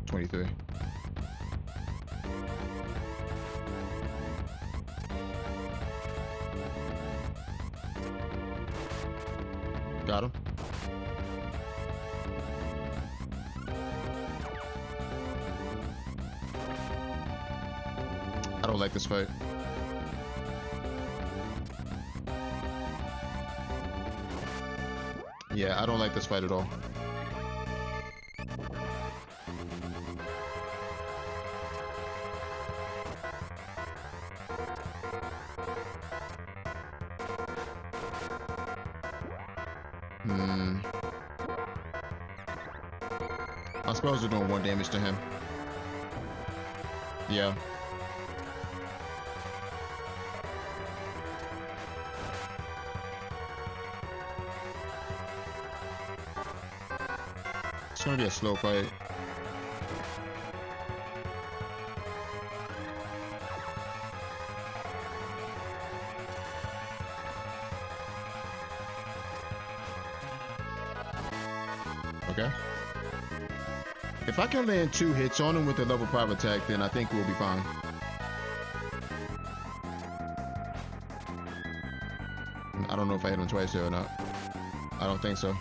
$23. Got him. I don't like this fight. Yeah, I don't like this fight at all. My spells are doing 1 damage to him. Yeah. It's gonna be a slow fight. Okay. If I can land 2 hits on him with a level 5 attack, then I think we'll be fine. I don't know if I hit him twice there or not. I don't think so.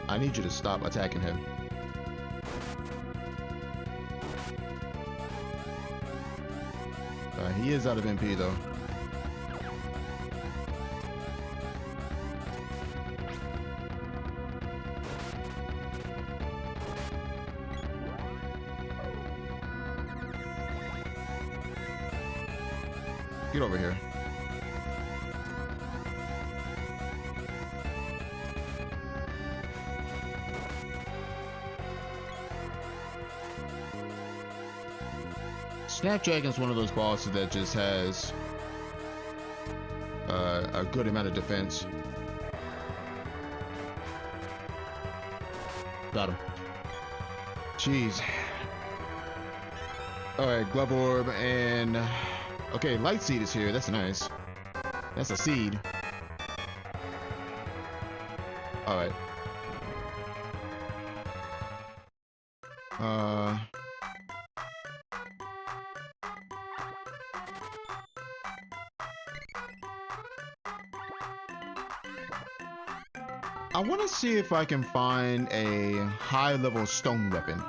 I need you to stop attacking him. He is out of MP though. Get over here. Snapdragon's one of those bosses that just has a good amount of defense. Got him. Jeez. Alright, Glove Orb and... Okay, Light Seed is here. That's nice. That's a seed. Alright. I want to see if I can find a high-level stone weapon.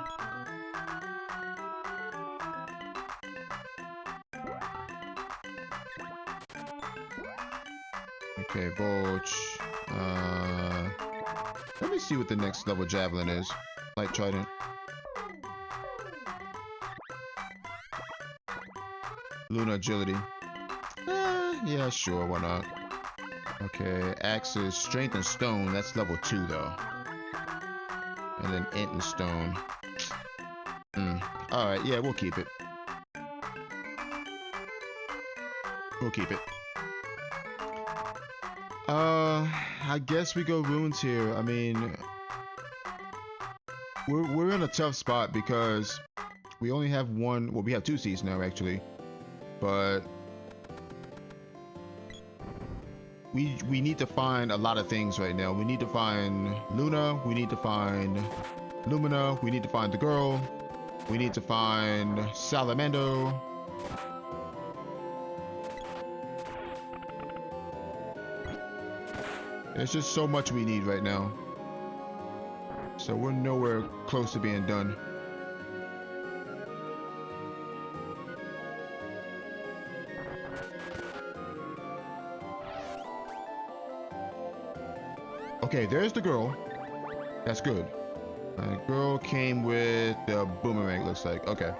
Okay, Bulge. Let me see what the next level Javelin is. Light Trident. Luna Agility. Yeah, sure, why not? Okay, Axe is Strength and Stone. That's level 2, though. And then Int and Stone. Alright, yeah, we'll keep it. We'll keep it. I guess we go runes here. I mean, we're in a tough spot because we only have one. Well, we have 2 seeds now actually, but we need to find a lot of things right now. We need to find Luna. We need to find Lumina. We need to find the girl. We need to find Salamando. There's just so much we need right now. So we're nowhere close to being done. Okay, there's the girl. That's good. The girl came with the boomerang, looks like. Okay.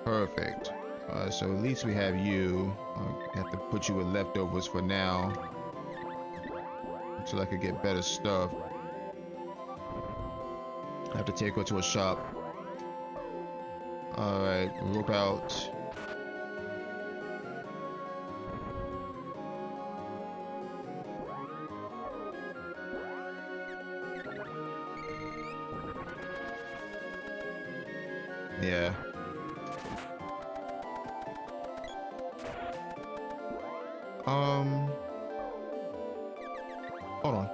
Perfect. So at least we have you. I have to put you with leftovers for now. Until I could get better stuff. I have to take her to a shop. Alright, rope out. Yeah. Hold on.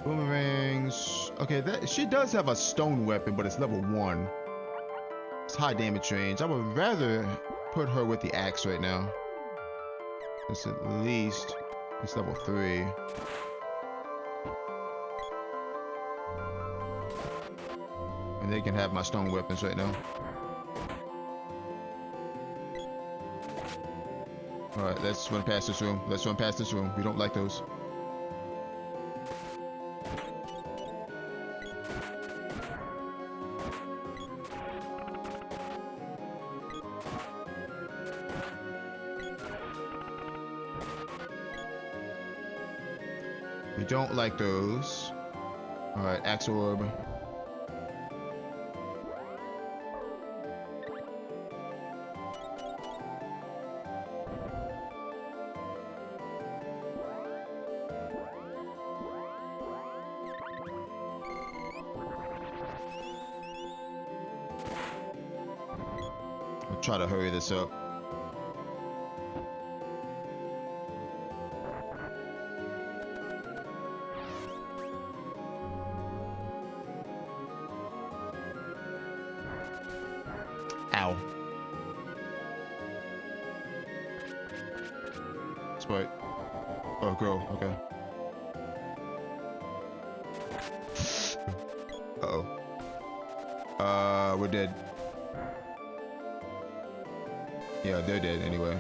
Boomerangs. Okay, that she does have a stone weapon, but it's level 1. It's high damage range. I would rather put her with the axe right now. It's at least it's level 3. And they can have my stone weapons right now. Alright, let's run past this room. Let's run past this room. We don't like those. We don't like those. Alright, Axe Orb. I'll try to hurry this up. Ow. Spike. Oh, girl. Okay. Uh-oh. We're dead. Yeah, they're dead anyway.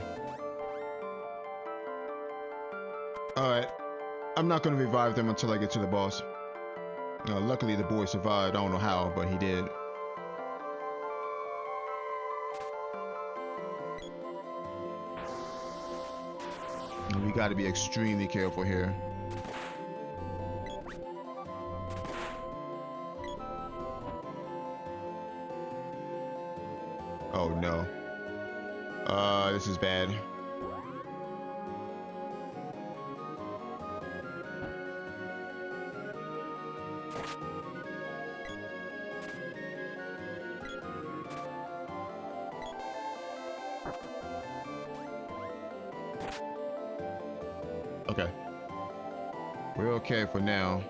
Alright. I'm not gonna revive them until I get to the boss. Luckily the boy survived. I don't know how, but he did. And we gotta be extremely careful here. Oh no. This is bad. Okay. We're okay for now.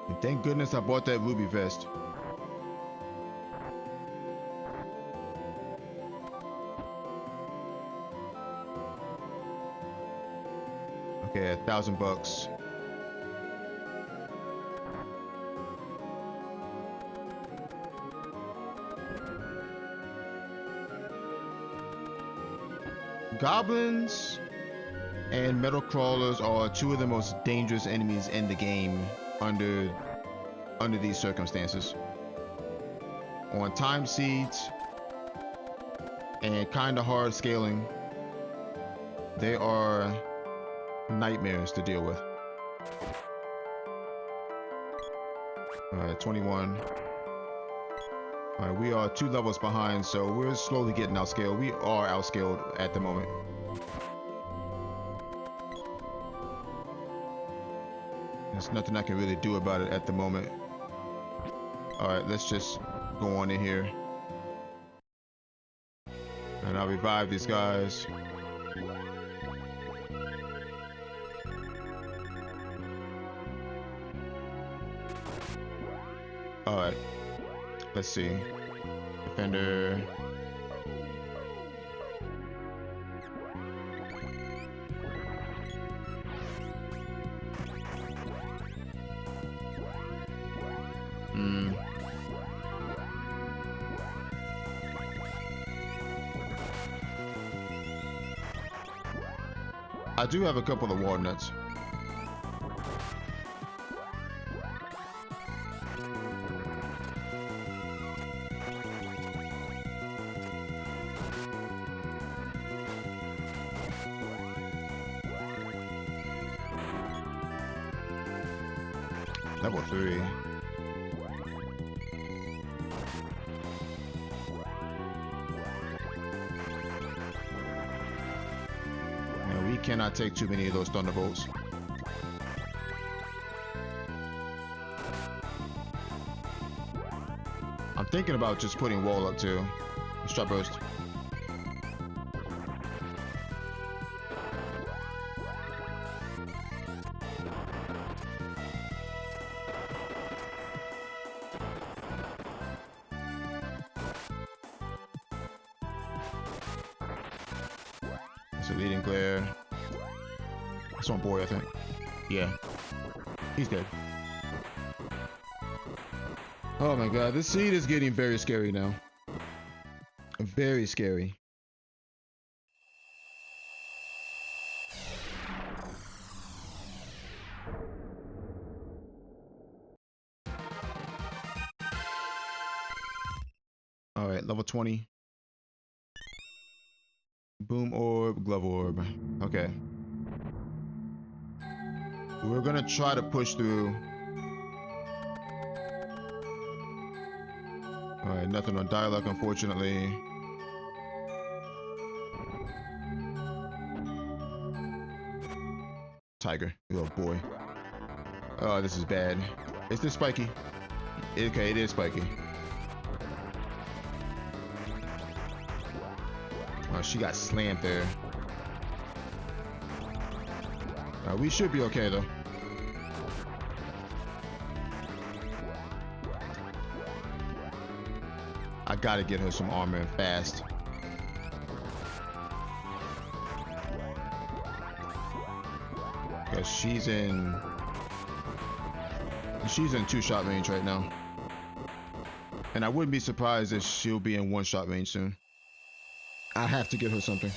And thank goodness I bought that ruby vest. Okay, $1,000. Goblins and metal crawlers are two of the most dangerous enemies in the game under these circumstances. On time seeds and kind of hard scaling, they are nightmares to deal with. All right, 21. All right, we are 2 levels behind, so we're slowly getting outscaled. We are outscaled at the moment. There's nothing I can really do about it at the moment. All right, let's just go on in here. And I'll revive these guys. All right, let's see. Defender. I do have a couple of walnuts. Level 3. We cannot take too many of those thunderbolts. I'm thinking about just putting wall up too. Strut burst. It's a leading glare. It's on boy, I think. Yeah. He's dead. Oh my god, this seed is getting very scary now. Very scary. Alright, level 20. Boom orb, glove orb. Okay. We're gonna try to push through. Alright, nothing on dialogue, unfortunately. Tiger, little boy. Oh, this is bad. Is this spiky? Okay, it is spiky. Oh, she got slammed there. We should be okay though. I gotta get her some armor fast. Because she's in 2-shot range right now. And I wouldn't be surprised if she'll be in 1-shot range soon. I have to get her something.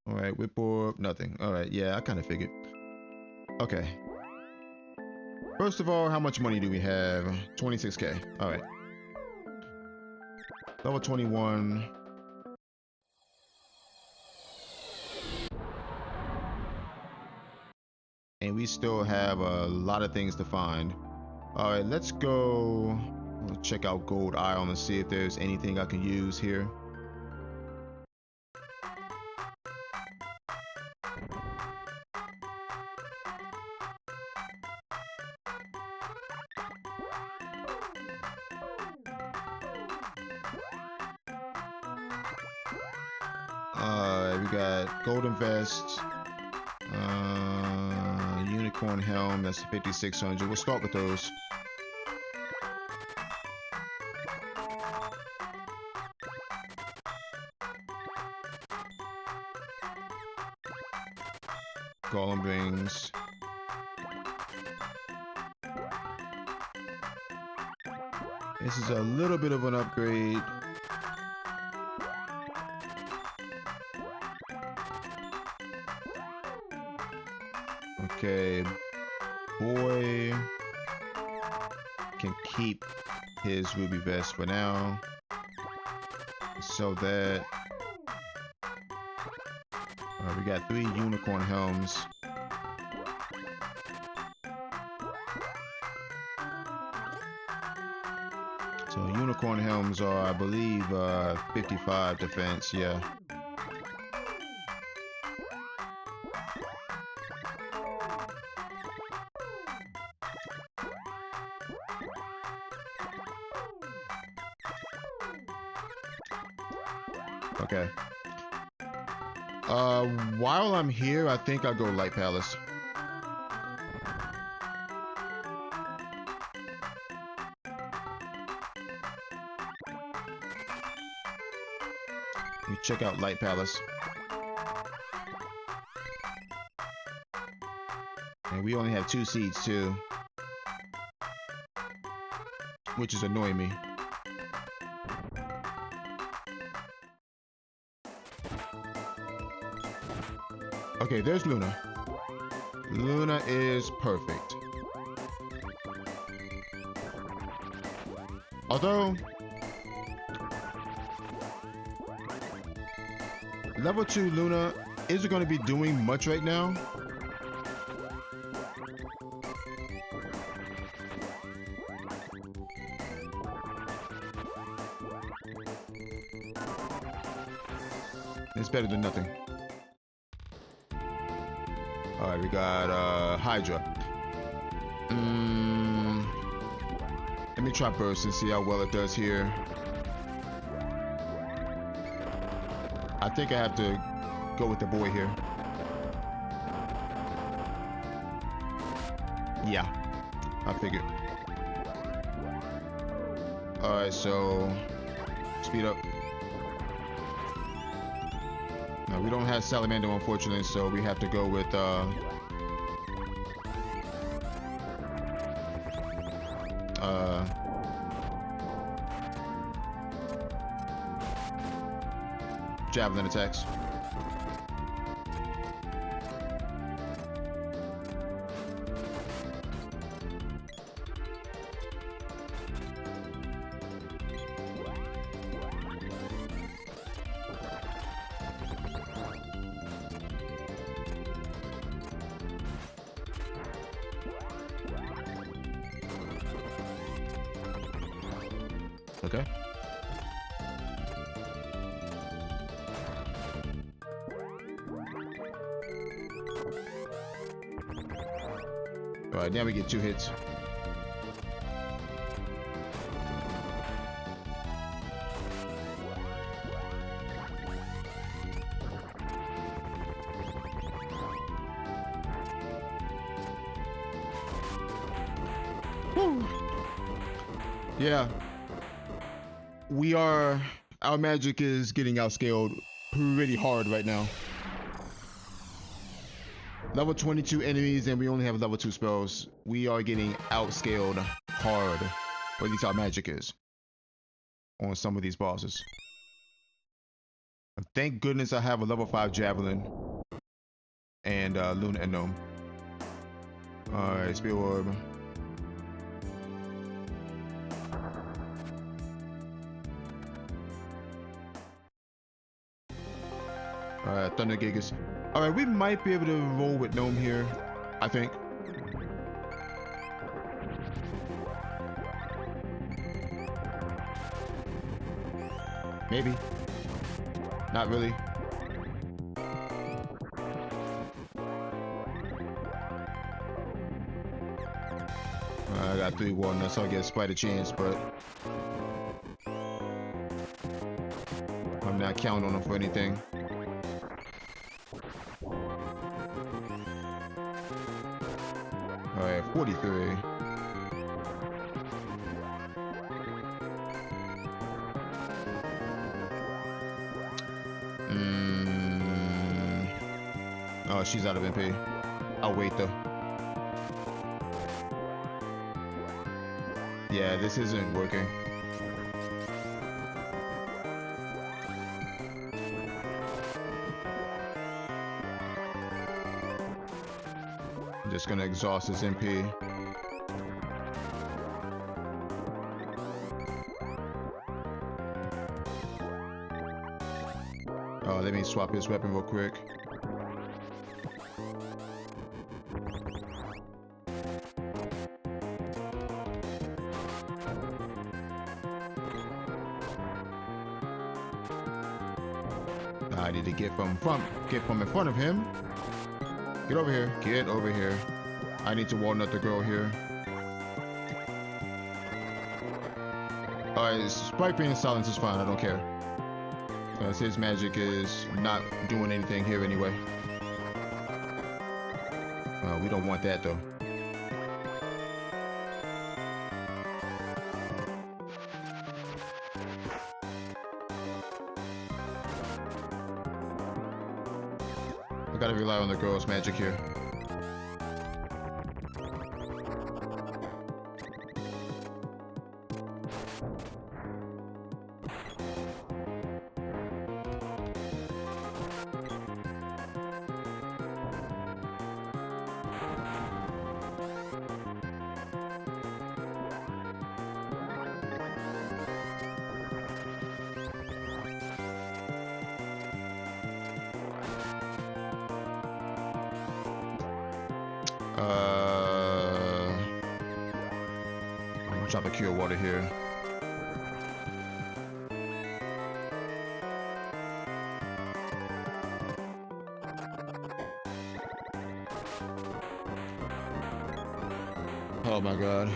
Alright, whip orb, nothing. Alright, yeah, I kind of figured. Okay. First of all, how much money do we have? 26k. Alright. Level 21. And we still have a lot of things to find. Alright, let's go check out Gold Isle and see if there's anything I can use here. We got golden vest, unicorn helm. That's 5,600. We'll start with those. Golem rings. This is a little bit of an upgrade. Okay, boy can keep his ruby vest for now. So that we got 3 unicorn helms. So unicorn helms are, I believe, 55 defense. Yeah. Okay. While I'm here, I think I'll go Light Palace. We check out Light Palace. And we only have 2 seeds too, which is annoying me. Okay, there's Luna. Luna is perfect. Although level 2 Luna isn't going to be doing much right now. It's better than nothing. Alright, we got Hydra. Let me try Burst and see how well it does here. I think I have to go with the boy here. Yeah, I figured. Alright, so speed up. No, we don't have Salamander, unfortunately, so we have to go with Javelin attacks. Okay. Alright, now we get 2 hits. Woo. Yeah. Our magic is getting outscaled pretty hard right now. Level 22 enemies and we only have level 2 spells. We are getting outscaled hard. Or at least our magic is. On some of these bosses. Thank goodness I have a level 5 Javelin. And Luna and Gnome. Alright, Spear Orb. Alright, Thunder Gigas. Alright, we might be able to roll with Gnome here, I think. Maybe. Not really. I got 3 walnuts, so I get a spider chance, but I'm not counting on them for anything. 43. Oh, she's out of MP. I'll wait though. Yeah, this isn't working. I'm just gonna exhaust his MP. Oh, let me swap his weapon real quick. I need to get from in front of him. Get over here. Get over here. I need to walnut the girl here. Alright, Sprite being silence is fine. I don't care. Because his magic is not doing anything here anyway. We don't want that though. I gotta rely on the girl's magic here. I'm gonna drop a cure water here. Oh my god.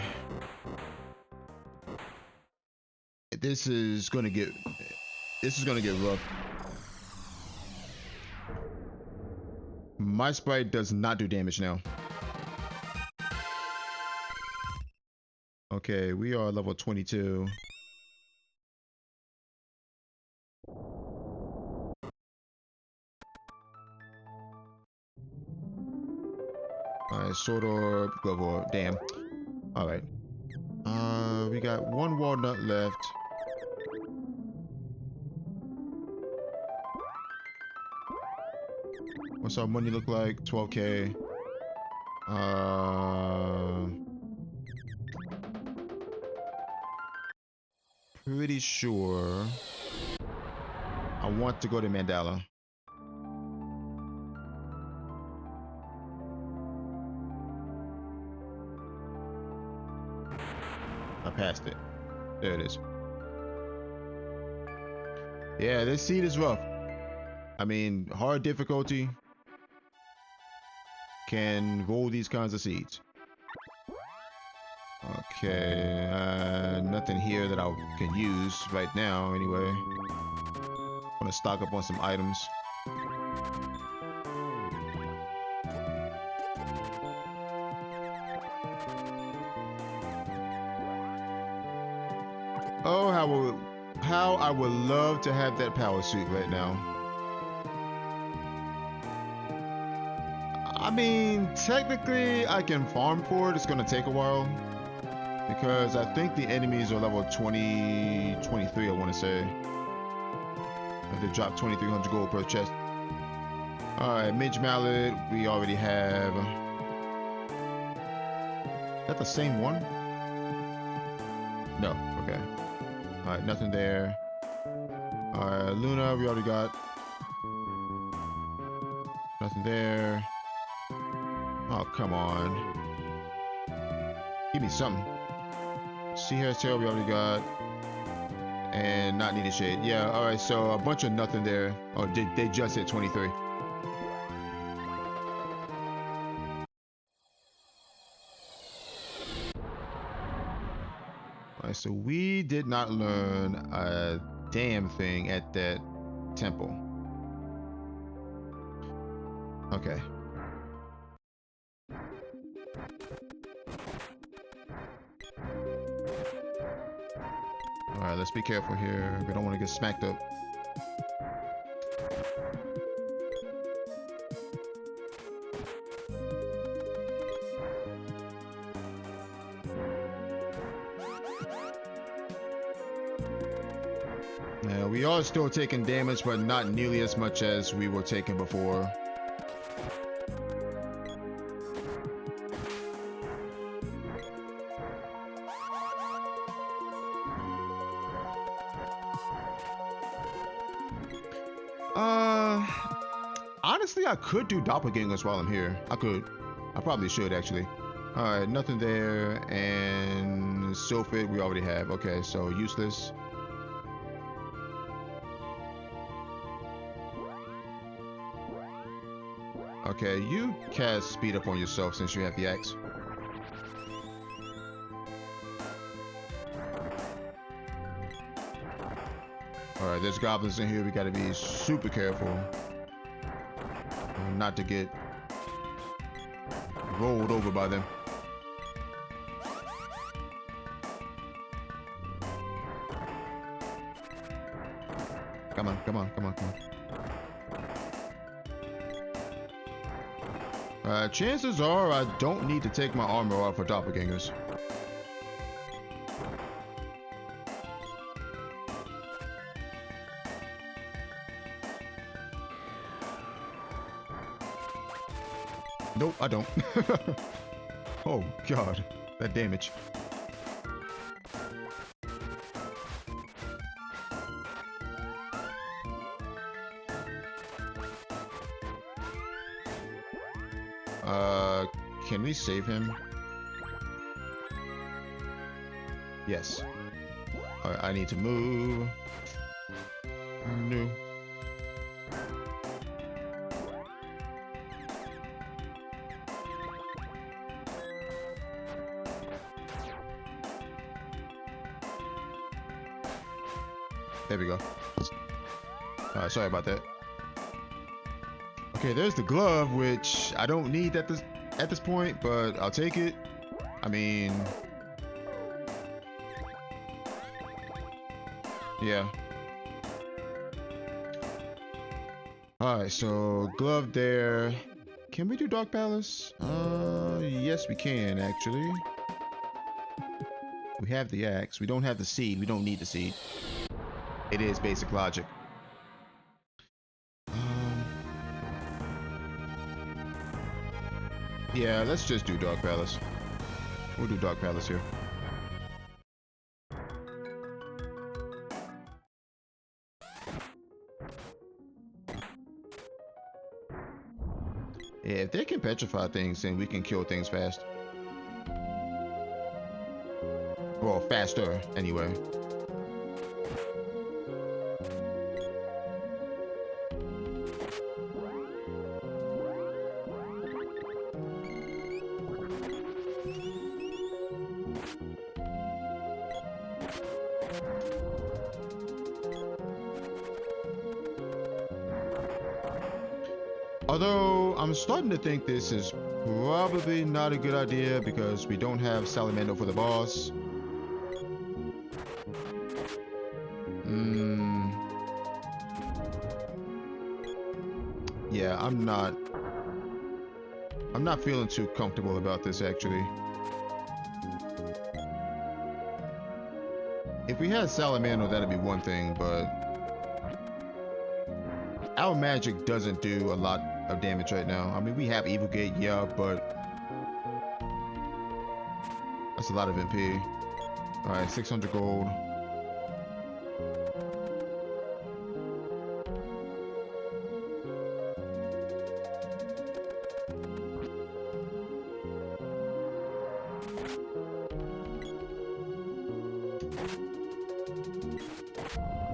This is gonna get rough. My Sprite does not do damage now. Okay, we are level 22. Alright, sword orb, glove orb, damn. Alright. We got one walnut left. What's our money look like? 12k. Pretty sure I want to go to Mandala. I passed it. There it is. Yeah, this seed is rough. I mean, hard difficulty can roll these kinds of seeds. Okay, nothing here that I can use right now anyway. I'm gonna stock up on some items. Oh, how I would love to have that power suit right now. I mean, technically I can farm for it. It's gonna take a while because I think the enemies are level 23, I want to say. I have to drop 2,300 gold per chest. Alright, Mage Mallet, we already have. Is that the same one? No, okay. Alright, nothing there. Alright, Luna, we already got. Nothing there. Oh, come on. Give me something. Sea Hair's Tail, we already got. And not needed shade. Yeah, alright, so a bunch of nothing there. Oh, they just hit 23. Alright, so we did not learn a damn thing at that temple. Okay. Alright, let's be careful here. We don't want to get smacked up. Yeah, we are still taking damage, but not nearly as much as we were taking before. Honestly, I could do doppelgangers while I'm here. I could. I probably should, actually. Alright, nothing there. And sulfate we already have. Okay, so useless. Okay, you cast speed up on yourself since you have the axe. Alright, there's goblins in here. We gotta be super careful not to get rolled over by them. Come on, come on, come on, come on. Chances are I don't need to take my armor off for doppelgangers. Nope, I don't. Oh god, that damage. Can we save him? Yes. Alright, I need to move. No. There we go. Alright, sorry about that. Okay, there's the glove, which I don't need at this point, but I'll take it. I mean, yeah. Alright, so glove there. Can we do Dark Palace? Yes we can, actually. We have the axe. We don't have the seed. We don't need the seed. It is basic logic. Yeah, let's just do Dark Palace. We'll do Dark Palace here. Yeah, if they can petrify things, then we can kill things fast. Well, faster, anyway. Although, I'm starting to think this is probably not a good idea because we don't have Salamander for the boss. Yeah, I'm not feeling too comfortable about this, actually. If we had Salamander, that'd be one thing, but our magic doesn't do a lot of damage right now. I mean, we have Evil Gate, yeah, but that's a lot of MP. Alright, 600 gold.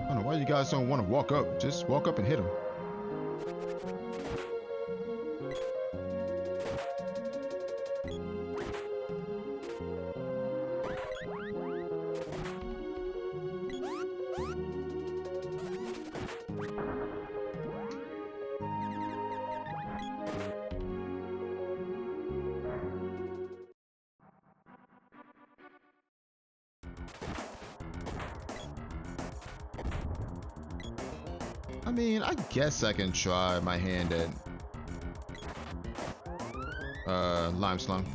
I don't know why you guys don't want to walk up. Just walk up and hit him. I mean, I guess I can try my hand at lime slime.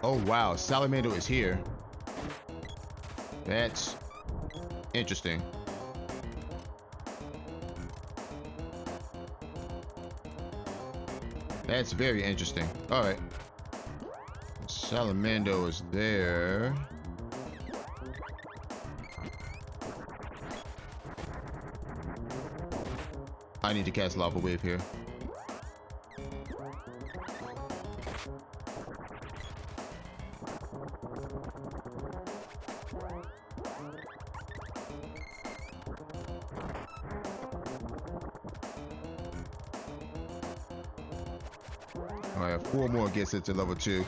Oh wow, Salamander is here. That's interesting. That's very interesting. Alright. Salamander is there. I need to cast Lava Wave here. Alright, 4 more gets it to level 2.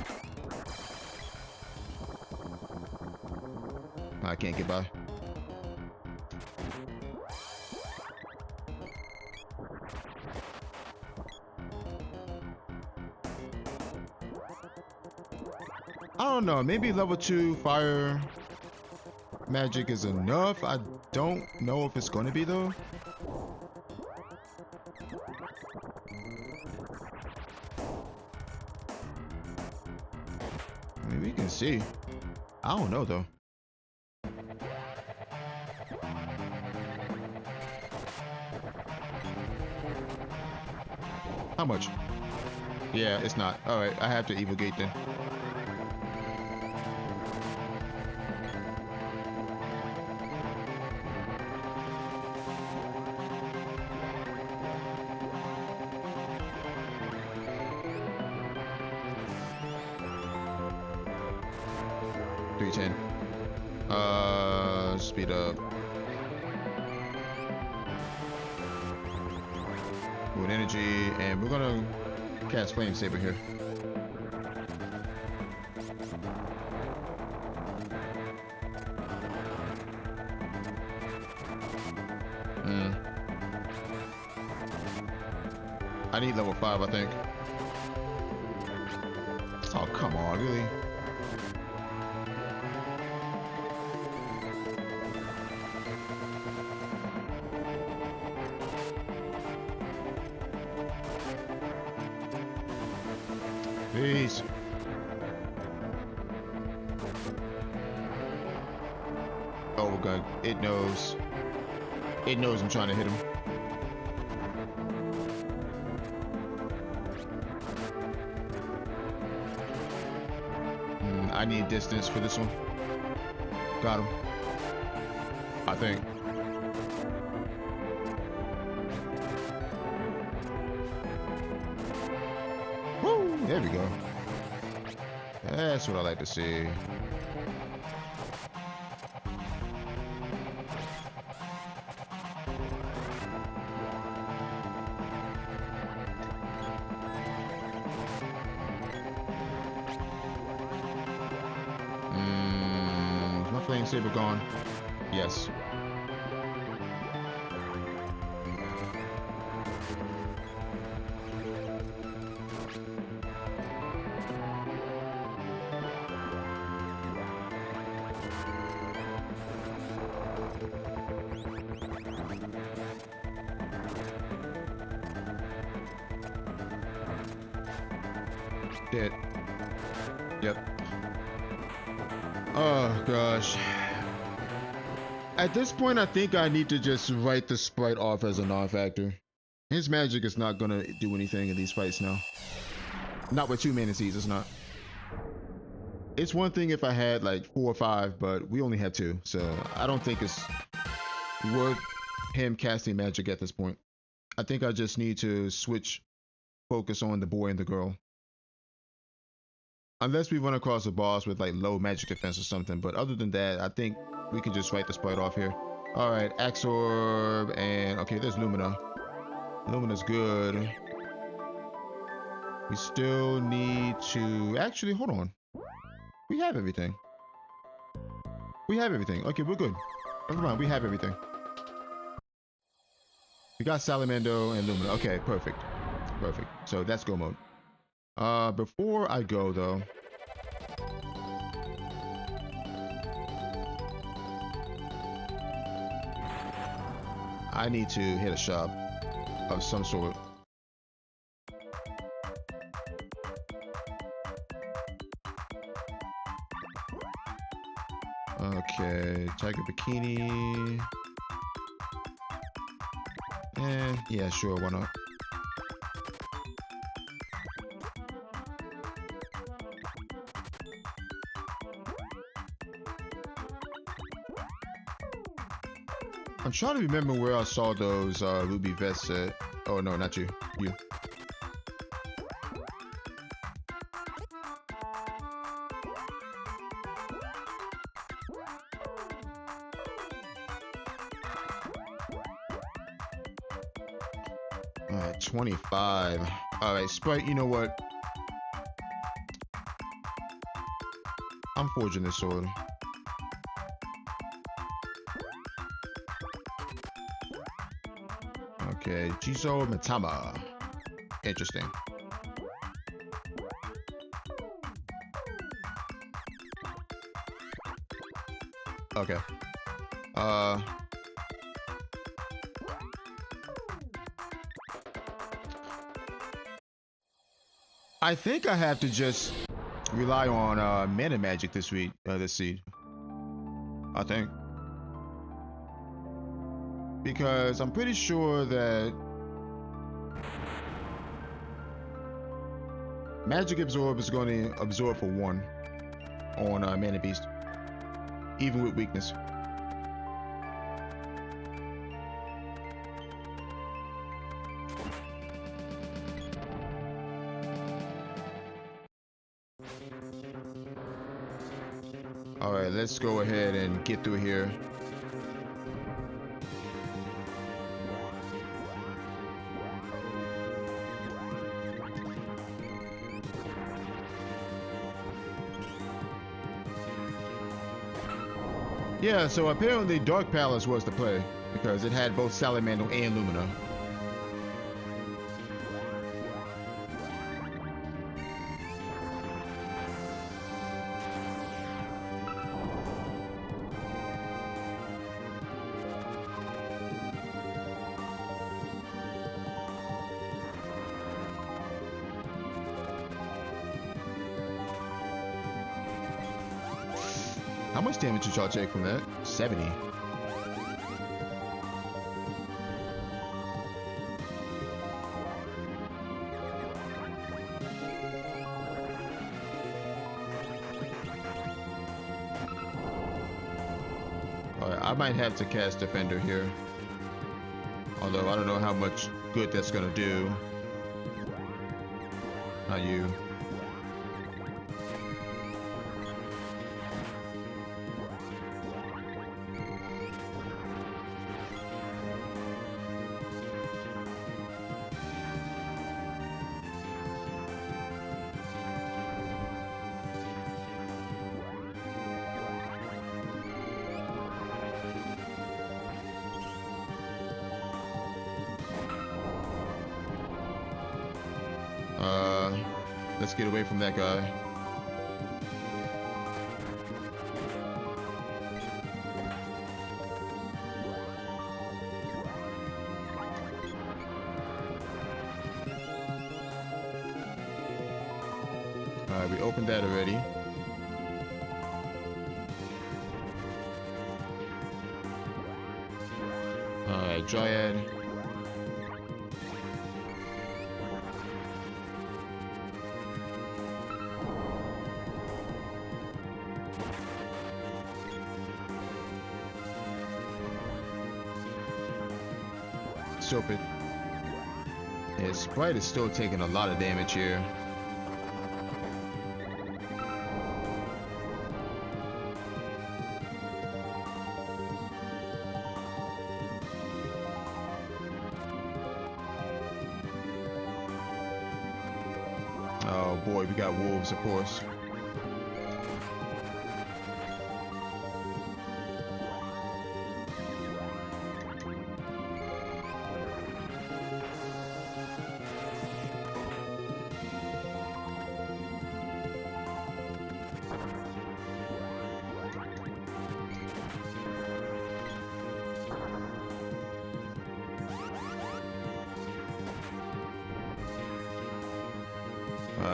I can't get by. I don't know, maybe level 2 fire magic is enough. I don't know if it's going to be though. I mean, we can see. I don't know though. How much? Yeah, it's not. Alright, I have to Evil Gate then. Speed up. With energy, and we're gonna cast Flame Saber here. I need level 5, I think. Oh, come on, really? Peace. Oh god, it knows. It knows I'm trying to hit him. I need distance for this one. Got him. I think. Woo! There we go. That's what I like to see. Flame Saber gone? Yes. Dead. Yep. Oh gosh. At this point, I think I need to just write the sprite off as a non-factor. His magic is not gonna do anything in these fights now. Not with 2 mana seeds, it's not. It's one thing if I had like 4 or 5, but we only have 2, so I don't think it's worth him casting magic at this point. I think I just need to switch focus on the boy and the girl. Unless we run across a boss with like low magic defense or something, but other than that, I think we can just write the sprite off here. Alright, Axorb and okay, there's Lumina. Lumina's good. We still need to actually hold on. We have everything. We have everything. Okay, we're good. Never mind, we have everything. We got Salamando and Lumina. Okay, perfect. Perfect. So that's go mode. Before I go though, I need to hit a shop of some sort. Okay, tiger bikini. Yeah, sure, why not? I'm trying to remember where I saw those ruby vests at. Oh no, not you. You. Alright, 25. Alright, Sprite, you know what? I'm forging this sword. Okay, Jizo Mitama. Interesting. Okay. I think I have to just rely on mana magic this week, this seed. I think. Because I'm pretty sure that Magic Absorb is going to absorb for 1 on Mana Beast, even with weakness. Alright, let's go ahead and get through here. Yeah, so apparently Dark Palace was the play, because it had both Salamander and Lumina. How much damage did y'all take from that? 70. Alright, I might have to cast Defender here. Although I don't know how much good that's gonna do. Not you. Let's get away from that guy. Alright, we opened that already. Alright, Dryad. Stupid. Yeah, Sprite is still taking a lot of damage here. Oh boy, we got wolves, of course.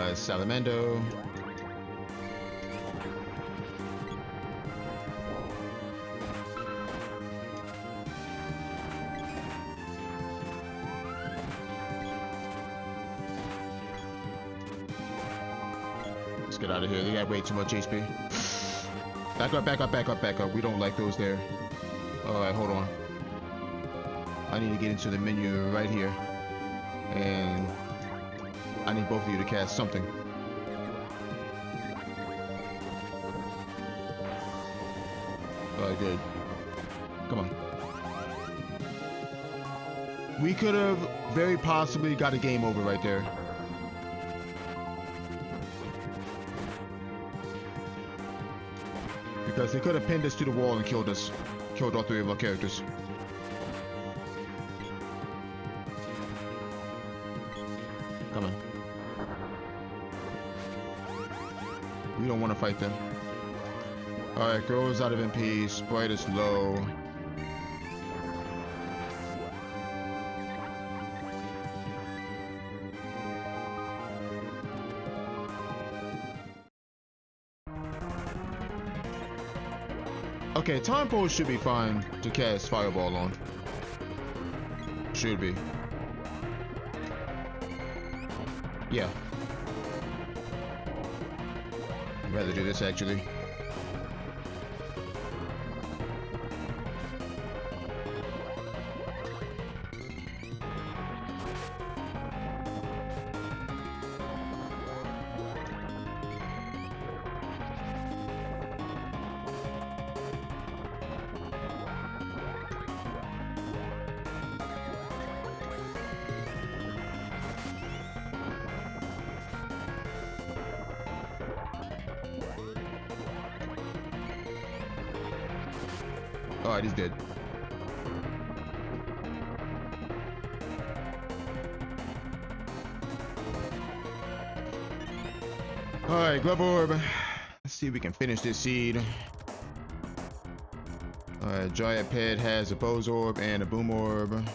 Salamando. Let's get out of here. They got way too much HP. Back up, back up, back up, back up. We don't like those there. Alright, hold on. I need to get into the menu right here. And I need both of you to cast something. Alright, good. Come on. We could have very possibly got a game over right there. Because they could have pinned us to the wall and killed us. Killed all three of our characters. Come on. We don't want to fight them. Alright, girl's out of MP. Sprite is low. Okay, time pole should be fine to cast Fireball on. Should be. Yeah. I'd rather do this actually. Alright, he's dead. Alright, Glove Orb. Let's see if we can finish this seed. Alright, Giant Pet has a Bose Orb and a Boom Orb.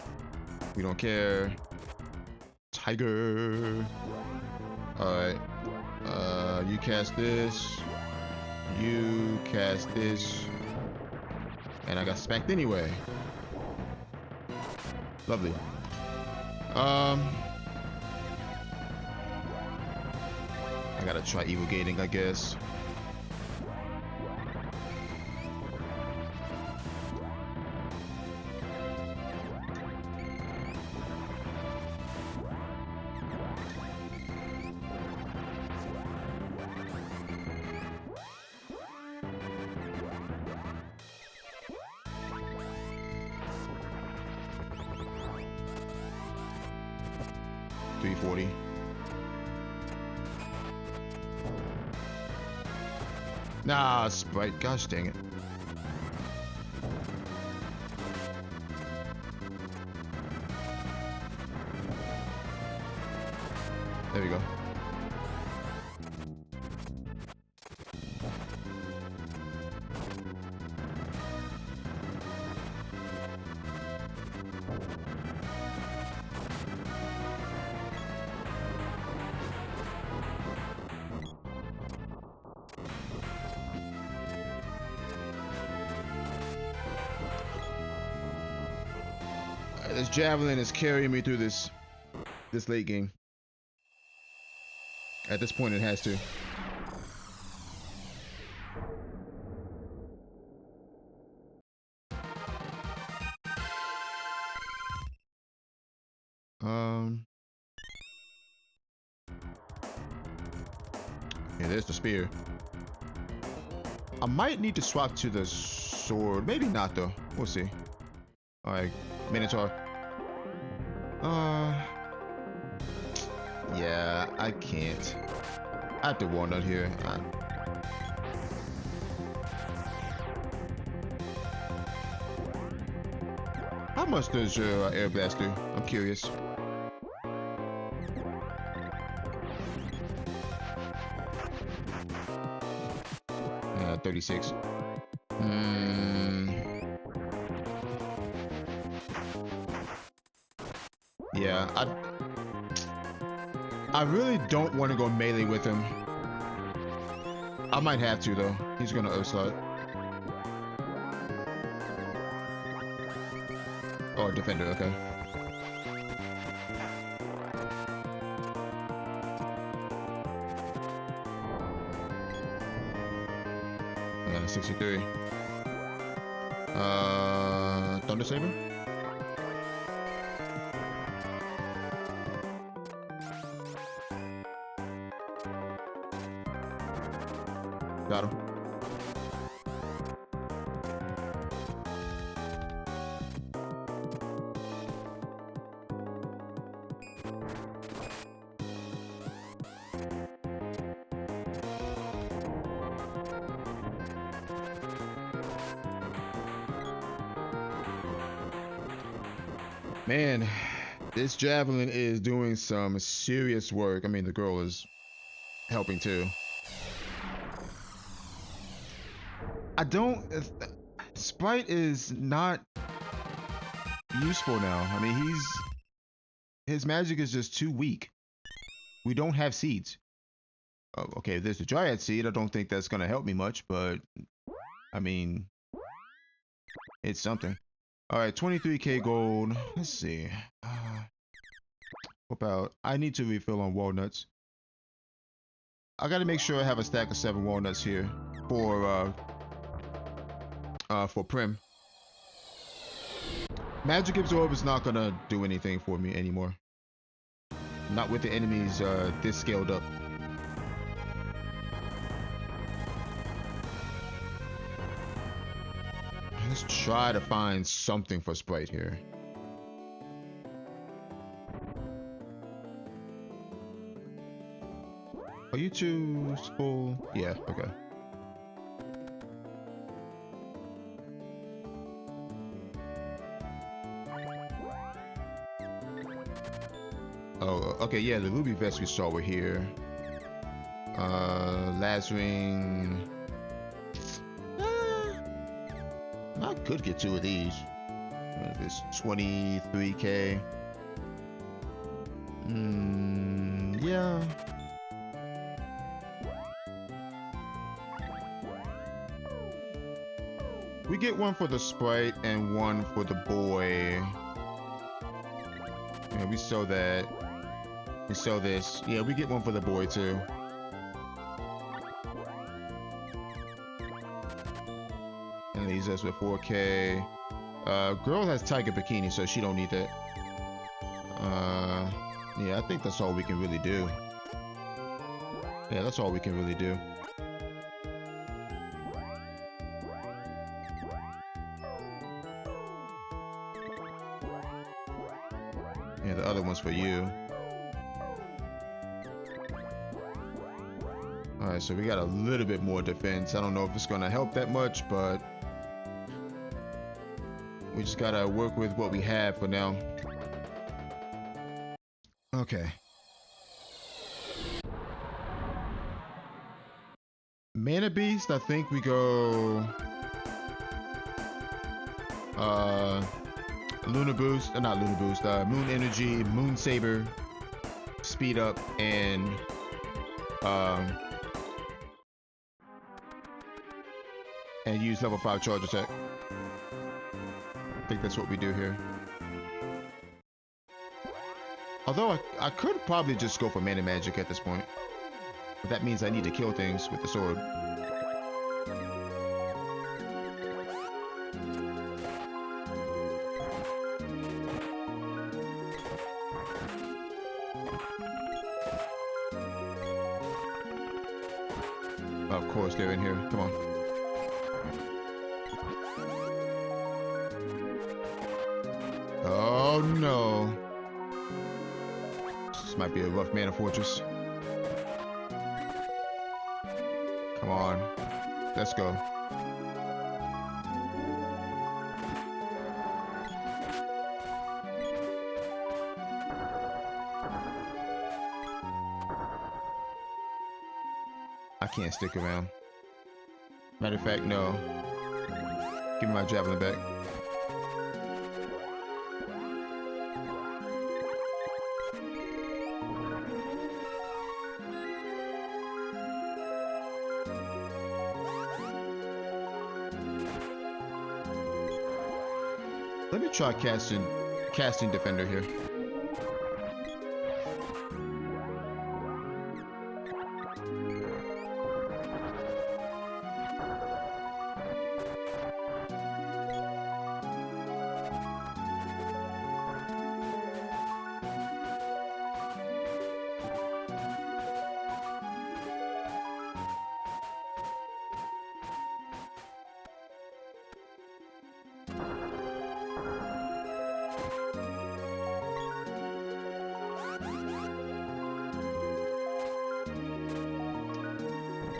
We don't care. Tiger. Alright. You cast this. You cast this. And I got smacked anyway. Lovely. I gotta try evil gating, I guess. $340. Nah, Sprite. Gosh dang it. There we go. This Javelin is carrying me through this late game. At this point, it has to. Yeah, there's the spear. I might need to swap to the sword. Maybe not though. We'll see. All right, Minotaur. Yeah, I can't. I have to walnut here. How much does your air blast do? I'm curious. 36. Yeah, I really don't want to go melee with him. I might have to though. He's gonna Earth Slide. Oh, defender, okay. 63. Thunder Saber? Got him. Man, this Javelin is doing some serious work. I mean, the girl is helping too. I don't... Sprite is not useful now. I mean, his magic is just too weak. We don't have seeds. Oh, okay, there's the Dryad seed. I don't think that's going to help me much, but... I mean... It's something. Alright, 23k gold. Let's see. What about... I need to refill on walnuts. I gotta make sure I have a stack of 7 walnuts here for Primm. Magic Absorb is not gonna do anything for me anymore. Not with the enemies this scaled up. Let's try to find something for Sprite here. Are you two full? Yeah, okay. Oh, okay, yeah, the ruby vests we saw were here. Lazring. I could get 2 of these. This 23k. Yeah. We get 1 for the Sprite and 1 for the boy. Yeah, we sell that. We sell this. Yeah, we get 1 for the boy too. And leaves us with 4k. Girl has Tiger Bikini, so she don't need that. Yeah, I think that's all we can really do. Yeah, that's all we can really do. Yeah, the other one's for you. Alright, so we got a little bit more defense. I don't know if it's gonna help that much, but we just gotta work with what we have for now. Okay. Mana Beast, I think we go Luna Boost, not Luna Boost, Moon Energy, Moon Saber, Speed Up, and use level 5 charge attack. I think that's what we do here. Although I could probably just go for mana magic at this point. But that means I need to kill things with the sword. Of course they're in here. Come on. Oh no. This might be a rough mana fortress. Come on. Let's go. I can't stick around. Matter of fact, no. Give me my javelin back. Let me try casting defender here.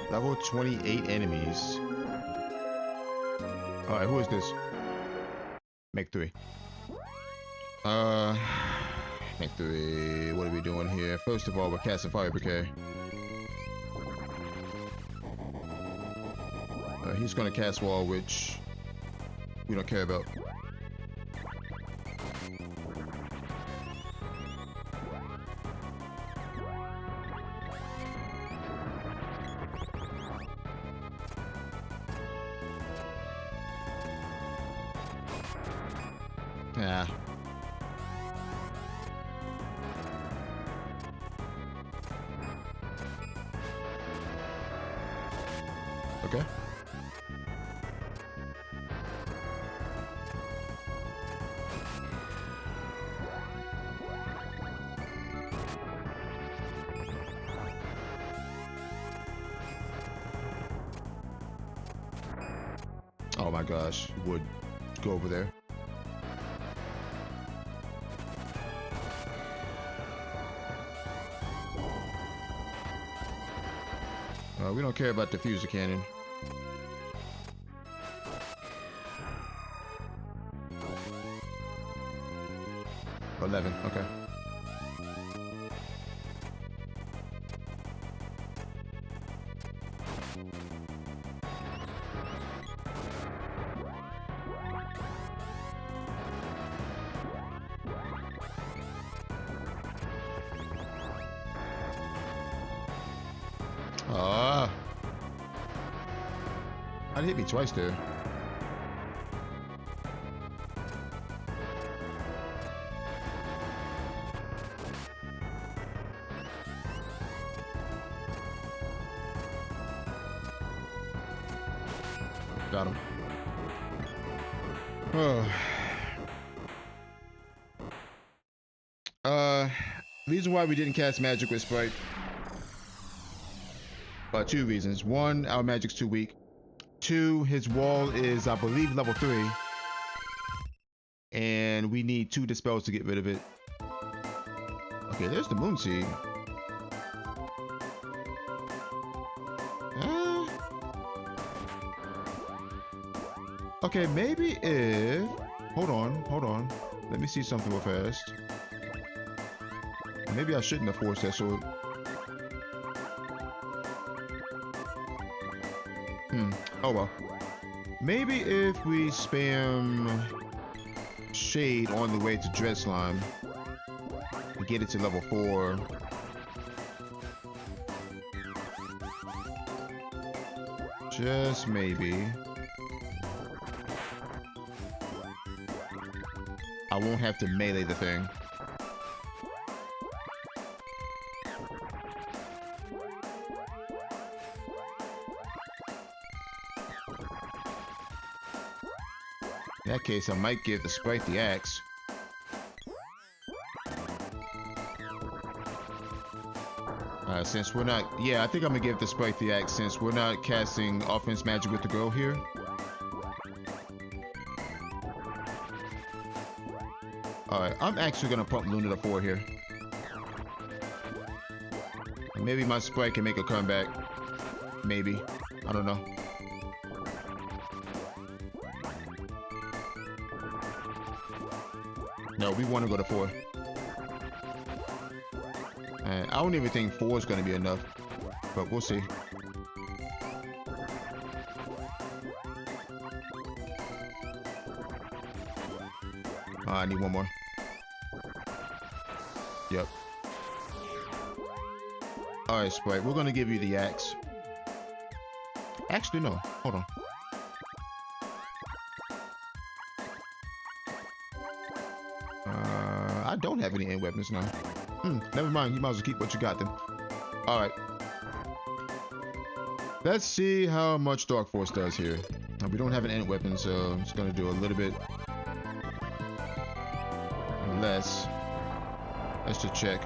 Level 28 enemies. Alright, who is this? Make 3. Make 3. What are we doing here? First of all, we're casting Fire Bouquet. He's gonna cast Wall, which we don't care about. Yeah. Okay. Oh my gosh, would go over there. We don't care about the diffuser cannon. $11, okay. Ah. I'd hit me twice there. Got him. Reason why we didn't cast magic with Sprite. 2 reasons. 1, our magic's too weak. 2, his wall is, I believe, level 3. And we need 2 dispels to get rid of it. Okay, there's the moon seed. Okay, maybe if... Hold on. Let me see something real fast. Maybe I shouldn't have forced that sword. Oh well. Maybe if we spam Shade on the way to Dread Slime and get it to level 4. Just maybe. I won't have to melee the thing. In that case, I might give the Sprite the axe. Since we're not... Yeah, I think I'm gonna give the Sprite the axe since we're not casting offense magic with the girl here. Alright, I'm actually gonna pump Luna to 4 here. And maybe my Sprite can make a comeback. Maybe. I don't know. No, we want to go to 4. And I don't even think 4 is going to be enough, but we'll see. I need 1 more. Yep. Alright, Sprite, we're going to give you the axe. Actually, no. Hold on. I don't have any end weapons now. Never mind. You might as well keep what you got then. All right. Let's see how much Dark Force does here. We don't have an end weapon, so I'm just gonna do a little bit less. Let's just check.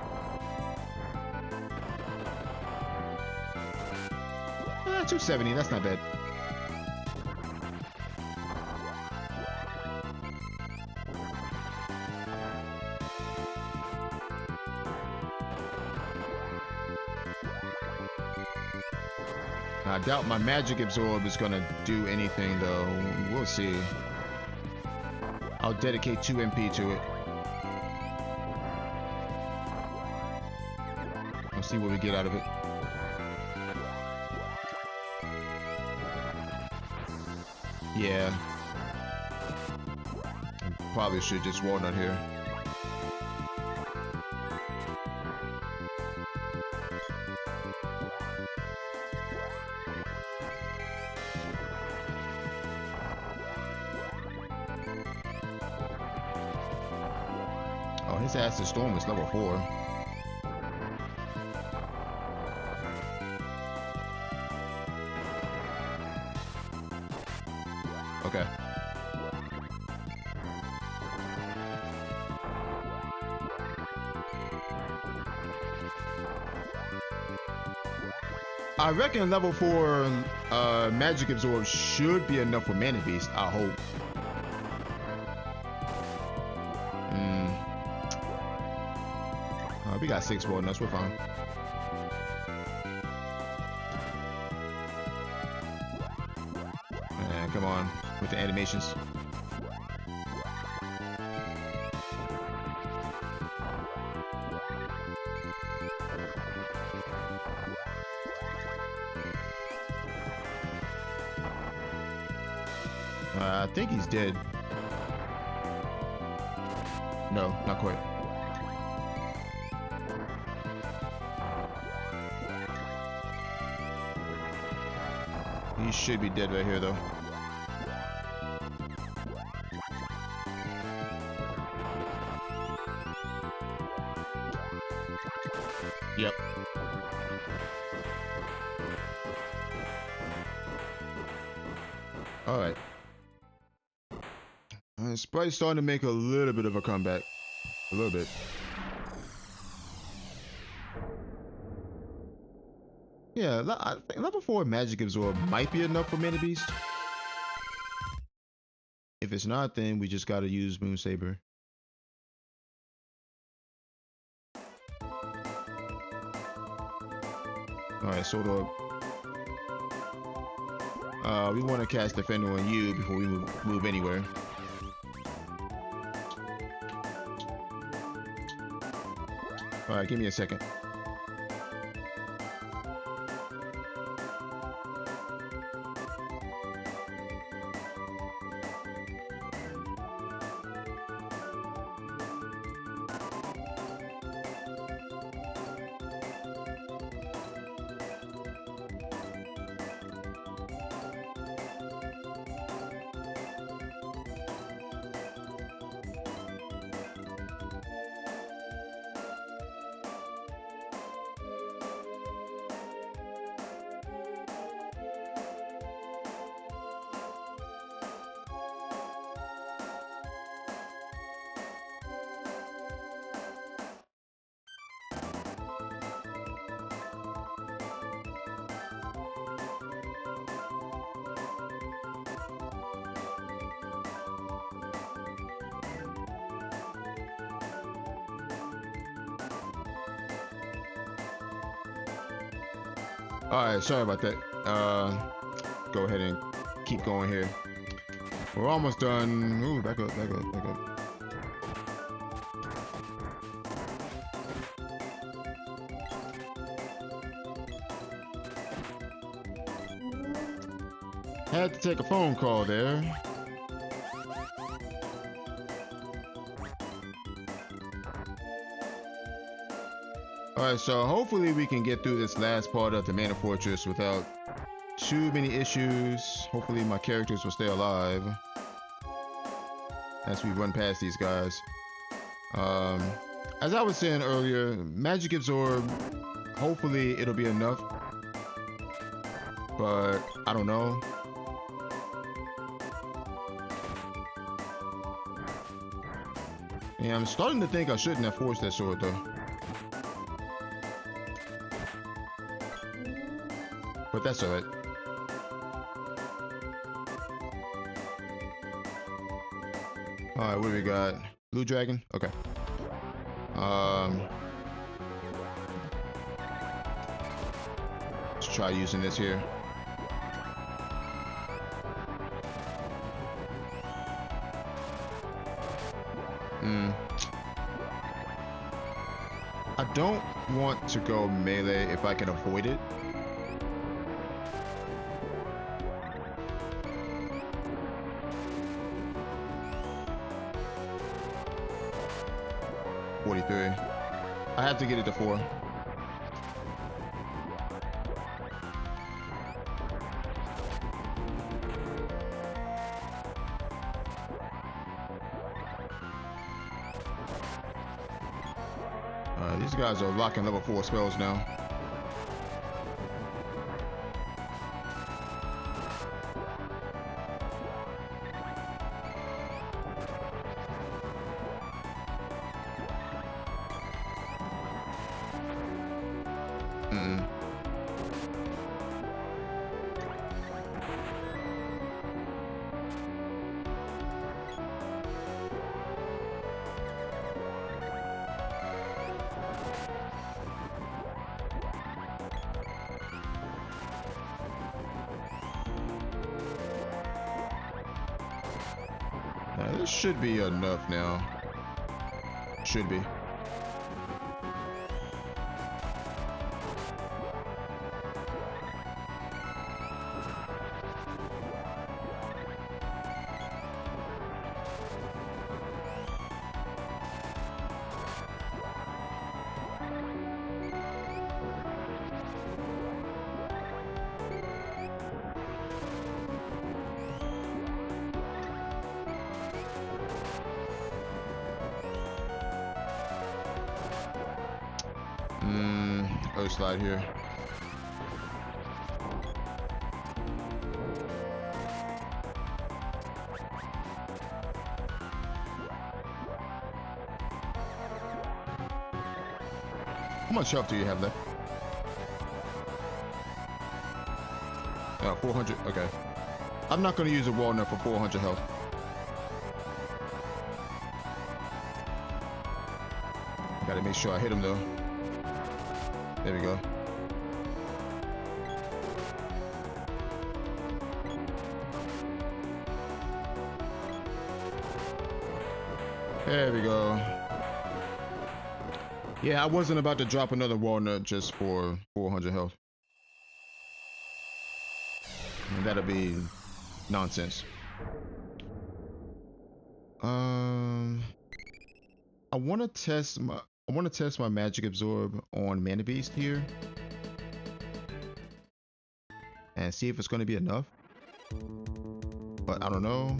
270. That's not bad. I doubt my magic absorb is gonna do anything though. We'll see. I'll dedicate 2 MP to it. We'll see what we get out of it. Yeah. I probably should just walnut here. Oh, his acid storm is level 4. Okay. I reckon level 4 magic absorb should be enough for Mana Beast, I hope. We got 6 walnuts, we're fine. Come on, with the animations. I think he's dead. No, not quite. He should be dead right here, though. Yep. All right. Sprite's starting to make a little bit of a comeback. A little bit. Yeah, I think level 4 magic absorb might be enough for Mana Beast. If it's not, then we just gotta use Moon Saber. Alright, Sword Orb. We want to cast Defender on you before we move anywhere. Alright, give me a second. Alright, sorry about that. Go ahead and keep going here. We're almost done. Ooh, back up, back up, back up. Had to take a phone call there. Alright, so hopefully we can get through this last part of the Mana Fortress without too many issues. Hopefully my characters will stay alive as we run past these guys. Um, as I was saying earlier, Magic Absorb, hopefully it'll be enough, but I don't know. Yeah, I'm starting to think I shouldn't have forced that sword though. But that's alright. Alright, what do we got? Blue Dragon? Okay. Let's try using this here. I don't want to go melee if I can avoid it. I have to get it to 4. These guys are locking level 4 spells now. This should be enough now. Should be. Earth slide here. How much health do you have left? 400. Okay. I'm not going to use a walnut for 400 health. Gotta make sure I hit him though. There we go. There we go. Yeah, I wasn't about to drop another walnut just for 400 health. And that'll be nonsense. I want to test my Magic Absorb on Mana Beast here and see if it's going to be enough. But I don't know.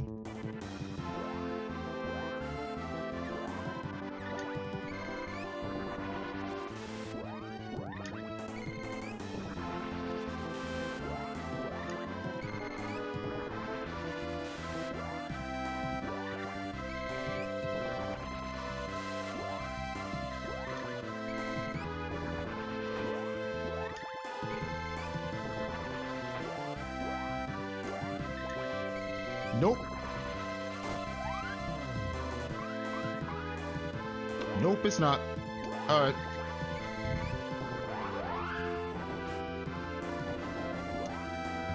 Nope. Nope, it's not. All right.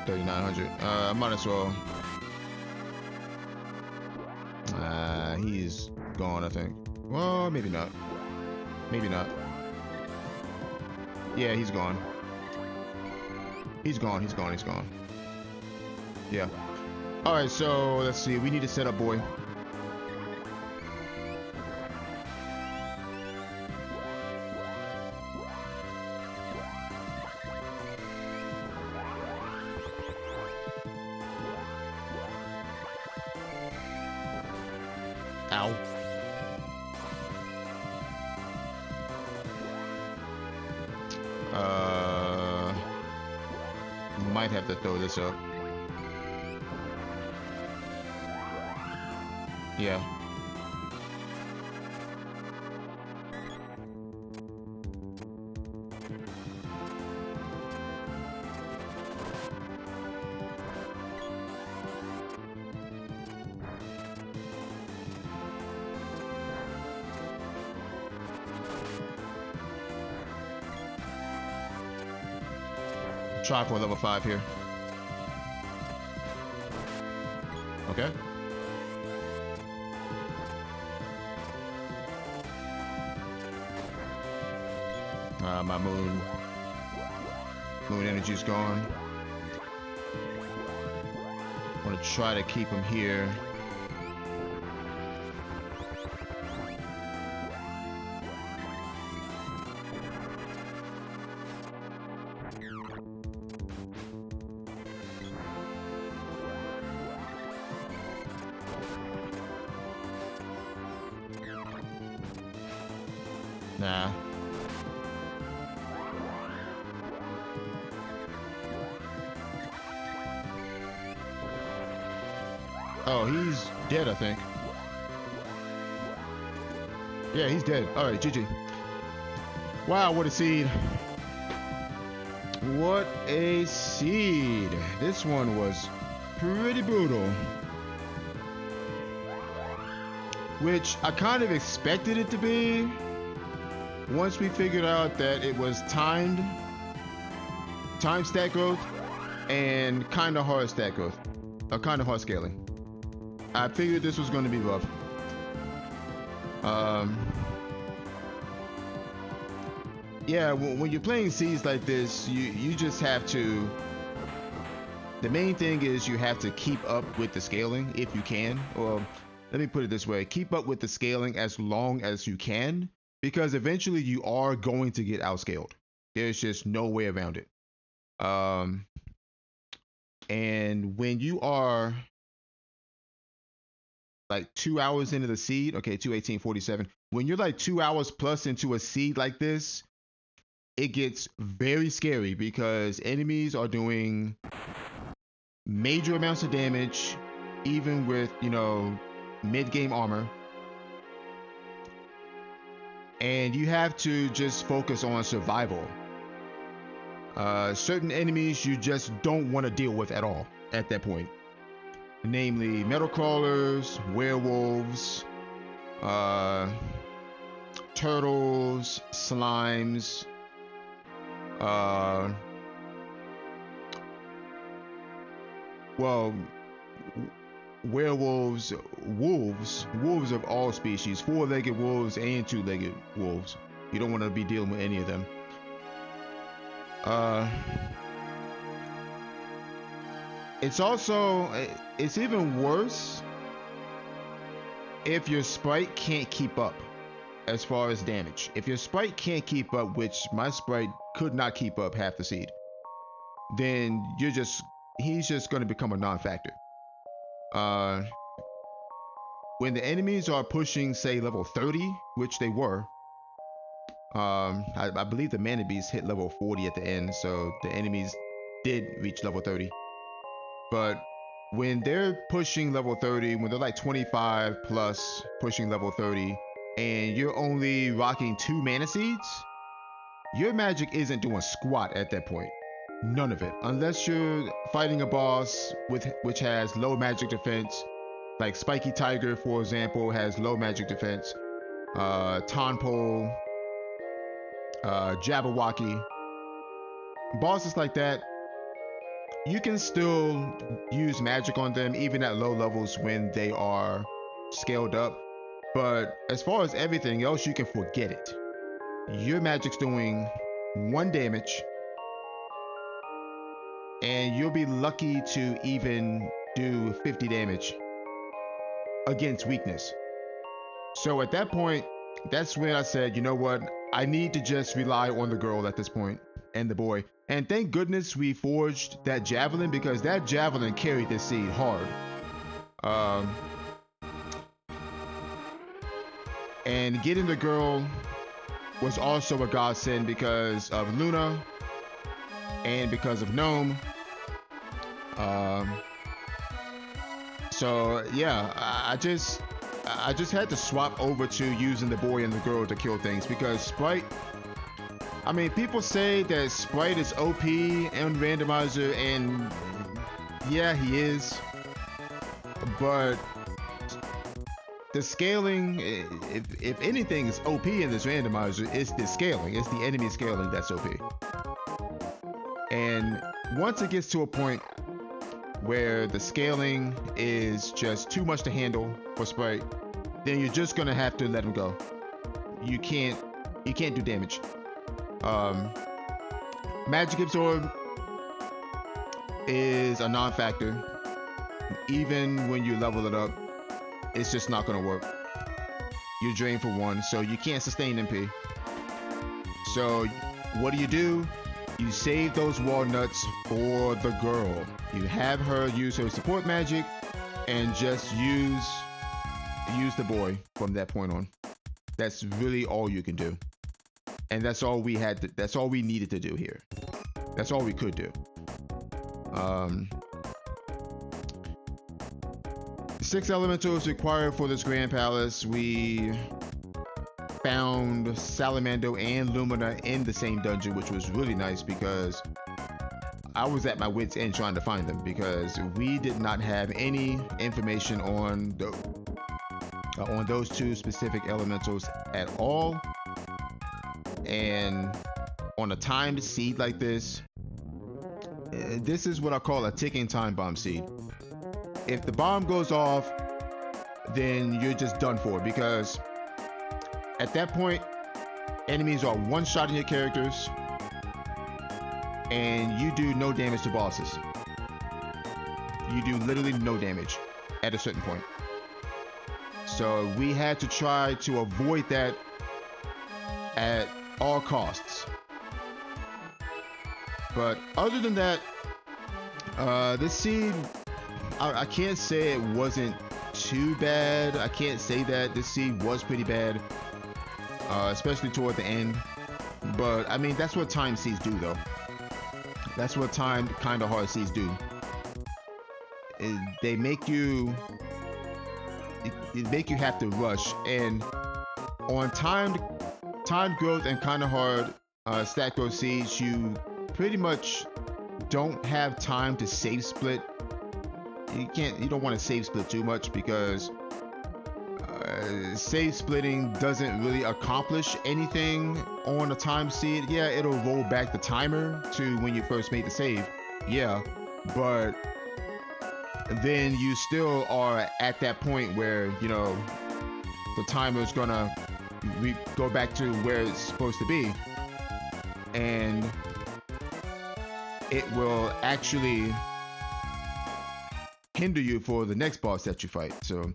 $3,900. I might as well. He's gone, I think. Well, maybe not. Maybe not. Yeah, he's gone. He's gone. He's gone. He's gone. Yeah. All right, so let's see. We need to set up, boy. Ow. have to throw this up. Yeah. Try for level 5 here. Okay. My moon energy's gone. I want to try to keep him here. Nah. Oh, he's dead, I think. Yeah, he's dead. All right, GG. Wow, what a seed. What a seed. This one was pretty brutal. Which I kind of expected it to be once we figured out that it was time stat growth and kind of hard stat growth, or kind of hard scaling. I figured this was going to be rough. Yeah, when you're playing seeds like this, you just have to. The main thing is you have to keep up with the scaling if you can. Or let me put it this way: keep up with the scaling as long as you can, because eventually you are going to get outscaled. There's just no way around it. And when you are like 2 hours into the seed, okay, 2:18:47. When you're like 2 hours plus into a seed like this, it gets very scary because enemies are doing major amounts of damage, even with, you know, mid-game armor. And you have to just focus on survival. Certain enemies you just don't want to deal with at all at that point. Namely, metal crawlers, werewolves, turtles, slimes, well, werewolves, wolves of all species, 4-legged wolves and 2-legged wolves. You don't want to be dealing with any of them. It's even worse if your sprite can't keep up as far as damage. If your sprite can't keep up, which my sprite could not keep up half the seed, then he's just going to become a non-factor. When the enemies are pushing, say, level 30, which they were, I believe the mana beast hit level 40 at the end, so the enemies did reach level 30. But when they're pushing level 30, when they're like 25 plus pushing level 30, and you're only rocking 2 mana seeds, your magic isn't doing squat at that point. None of it. Unless you're fighting a boss which has low magic defense, like Spiky Tiger, for example, has low magic defense. Tonpole, Jabberwocky. Bosses like that, you can still use magic on them even at low levels when they are scaled up. But as far as everything else, you can forget it. Your magic's doing 1 damage, and you'll be lucky to even do 50 damage against weakness. So at that point, that's when I said, you know what? I need to just rely on the girl at this point, and the boy. And thank goodness we forged that javelin, because that javelin carried this seed hard. And getting the girl was also a godsend because of Luna and because of Gnome. Um, so yeah, I just had to swap over to using the boy and the girl to kill things because Sprite. I mean, people say that Sprite is OP and Randomizer, and yeah, he is. But the scaling, if anything is OP in this Randomizer, it's the scaling. It's the enemy scaling that's OP. And once it gets to a point where the scaling is just too much to handle for Sprite, then you're just gonna have to let him go. You can't do damage. Magic Absorb is a non-factor. Even when you level it up, it's just not gonna work. You're drained for 1, so you can't sustain MP. So what do? You save those walnuts for the girl. You have her use her support magic and just use the boy from that point on. That's really all you can do. And that's all we needed to do here. That's all we could do. 6 elementals required for this Grand Palace. We found Salamando and Lumina in the same dungeon, which was really nice because I was at my wit's end trying to find them because we did not have any information on those 2 specific elementals at all. And on a timed seed like this is what I call a ticking time bomb seed. If the bomb goes off, then you're just done for because at that point, enemies are one-shotting your characters and you do no damage to bosses. You do literally no damage at a certain point. So we had to try to avoid that at all costs. But other than that, this seed, I can't say it wasn't too bad. I can't say that this seed was pretty bad, especially toward the end. But I mean, that's what time seeds do, though. That's what time kind of hard seeds do. They make you have to rush, and on timed growth and kind of hard stat growth seeds, you pretty much don't have time to save split. You don't want to save split too much because save splitting doesn't really accomplish anything on a time seed. Yeah, it'll roll back the timer to when you first made the save. Yeah, but then you still are at that point where, you know, the timer is gonna go back to where it's supposed to be, and it will actually hinder you for the next boss that you fight. So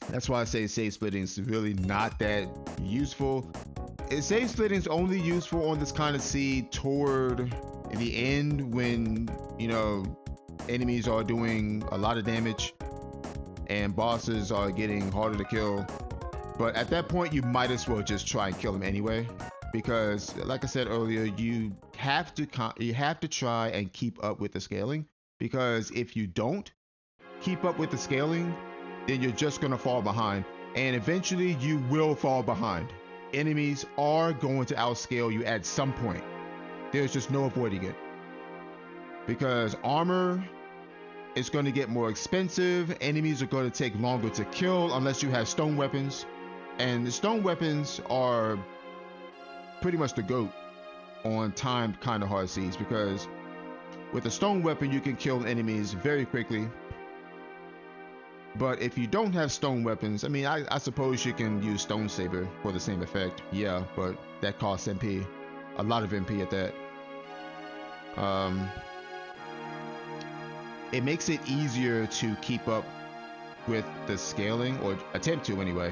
that's why I say save splitting is really not that useful. Save splitting is only useful on this kind of seed toward the end when, you know, enemies are doing a lot of damage and bosses are getting harder to kill. But at that point, you might as well just try and kill them anyway, because like I said earlier, you have to try and keep up with the scaling, because if you don't keep up with the scaling, then you're just gonna fall behind, and eventually you will fall behind. Enemies are going to outscale you at some point. There's just no avoiding it, because armor is going to get more expensive. Enemies are going to take longer to kill unless you have stone weapons, and the stone weapons are pretty much the GOAT on timed kind of hard seeds, because with a stone weapon you can kill enemies very quickly. But if you don't have stone weapons, I mean, I suppose you can use Stone Saber for the same effect. Yeah, but that costs MP, a lot of MP at that. It makes it easier to keep up with the scaling, or attempt to anyway.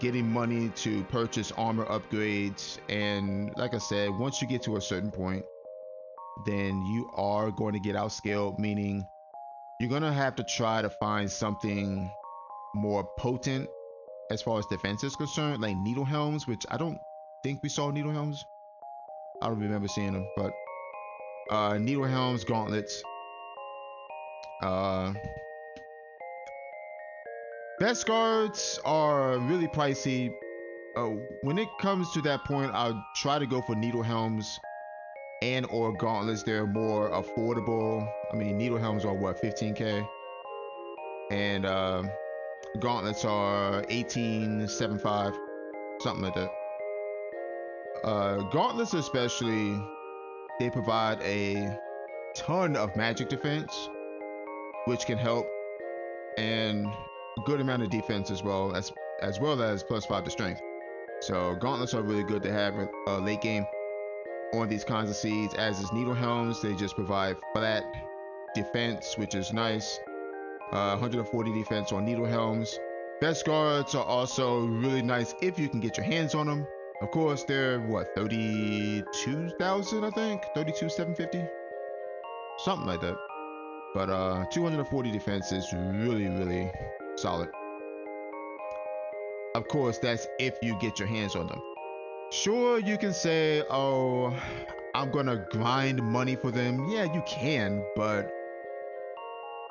Getting money to purchase armor upgrades, and like I said, once you get to a certain point, then you are going to get outscaled, meaning you're going to have to try to find something more potent as far as defense is concerned, like needle helms, which I don't think we saw needle helms. I don't remember seeing them, but Needle helms, gauntlets. Best guards are really pricey. When it comes to that point, I'll try to go for needle helms and or gauntlets. They're more affordable. I mean, needle helms are what, 15k, and gauntlets are 18.75, something like that. Gauntlets especially, they provide a ton of magic defense, which can help, and a good amount of defense as well as +5 to strength. So gauntlets are really good to have late game on these kinds of seeds. As is needle helms, they just provide flat defense, which is nice. 140 defense on needle helms. Best guards are also really nice if you can get your hands on them. Of course, they're what, 32,000, I think, 32,750, something like that. But 240 defense is really solid. Of course, that's if you get your hands on them. Sure, you can say, oh, I'm gonna grind money for them. Yeah, you can, but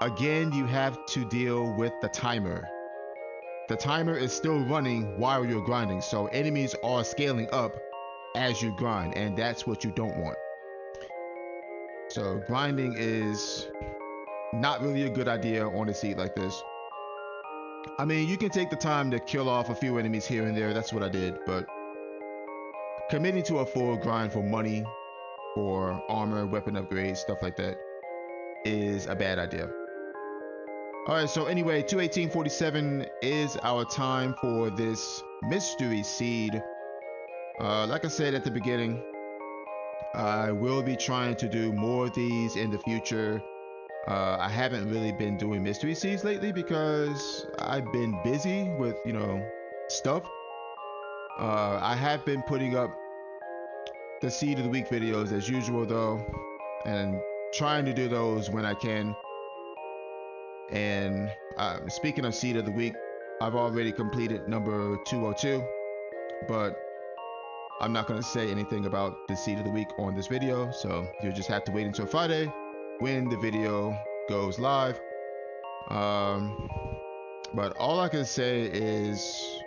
again, you have to deal with the timer. The timer is still running while you're grinding, so enemies are scaling up as you grind, and that's what you don't want. So grinding is not really a good idea on a seed like this. I mean, you can take the time to kill off a few enemies here and there. That's what I did, but committing to a full grind for money, for armor, weapon upgrades, stuff like that, is a bad idea. Alright, so anyway, 218.47 is our time for this mystery seed. Like I said at the beginning, I will be trying to do more of these in the future. I haven't really been doing mystery seeds lately because I've been busy with, stuff. I have been putting up the seed of the week videos as usual though, and trying to do those when I can. And speaking of seed of the week, I've already completed number 202, but I'm not going to say anything about the seed of the week on this video, so you'll just have to wait until Friday when the video goes live. But all I can say is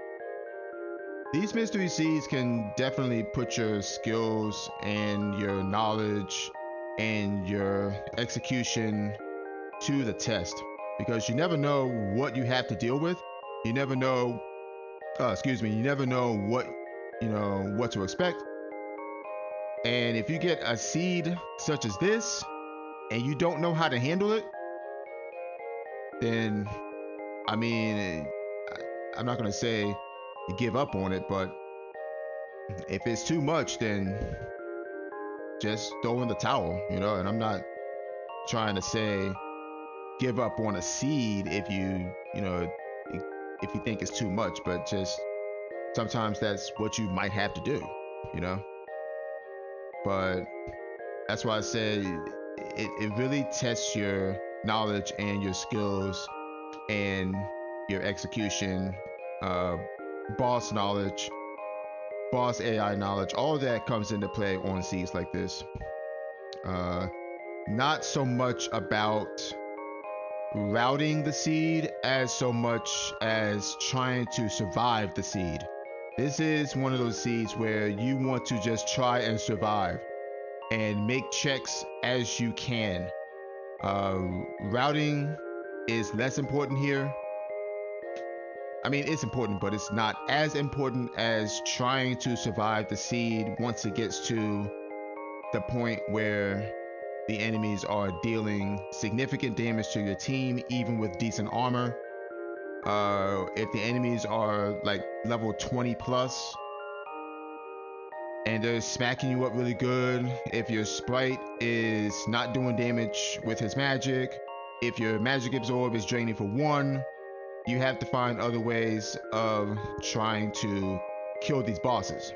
these mystery seeds can definitely put your skills and your knowledge and your execution to the test, because you never know what you have to deal with. You never know, you never know what to expect. And if you get a seed such as this and you don't know how to handle it, then I mean, I'm not gonna say you give up on it, but if it's too much, then just throw in the towel, and I'm not trying to say give up on a seed if you think it's too much, but just sometimes that's what you might have to do, but that's why I say it really tests your knowledge and your skills and your execution, boss knowledge, boss AI knowledge. All that comes into play on seeds like this. Not so much about routing the seed as so much as trying to survive the seed. This is one of those seeds where you want to just try and survive and make checks as you can. Routing is less important here. I mean, it's important, but it's not as important as trying to survive the seed once it gets to the point where the enemies are dealing significant damage to your team, even with decent armor. If the enemies are like level 20 plus and they're smacking you up really good, if your sprite is not doing damage with his magic, if your magic absorb is draining for 1, you have to find other ways of trying to kill these bosses,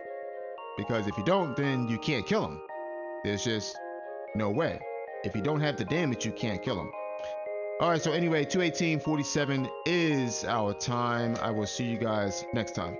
because if you don't, then you can't kill them. There's just no way. If you don't have the damage, you can't kill them. Alright, so anyway, 218.47 is our time. I will see you guys next time.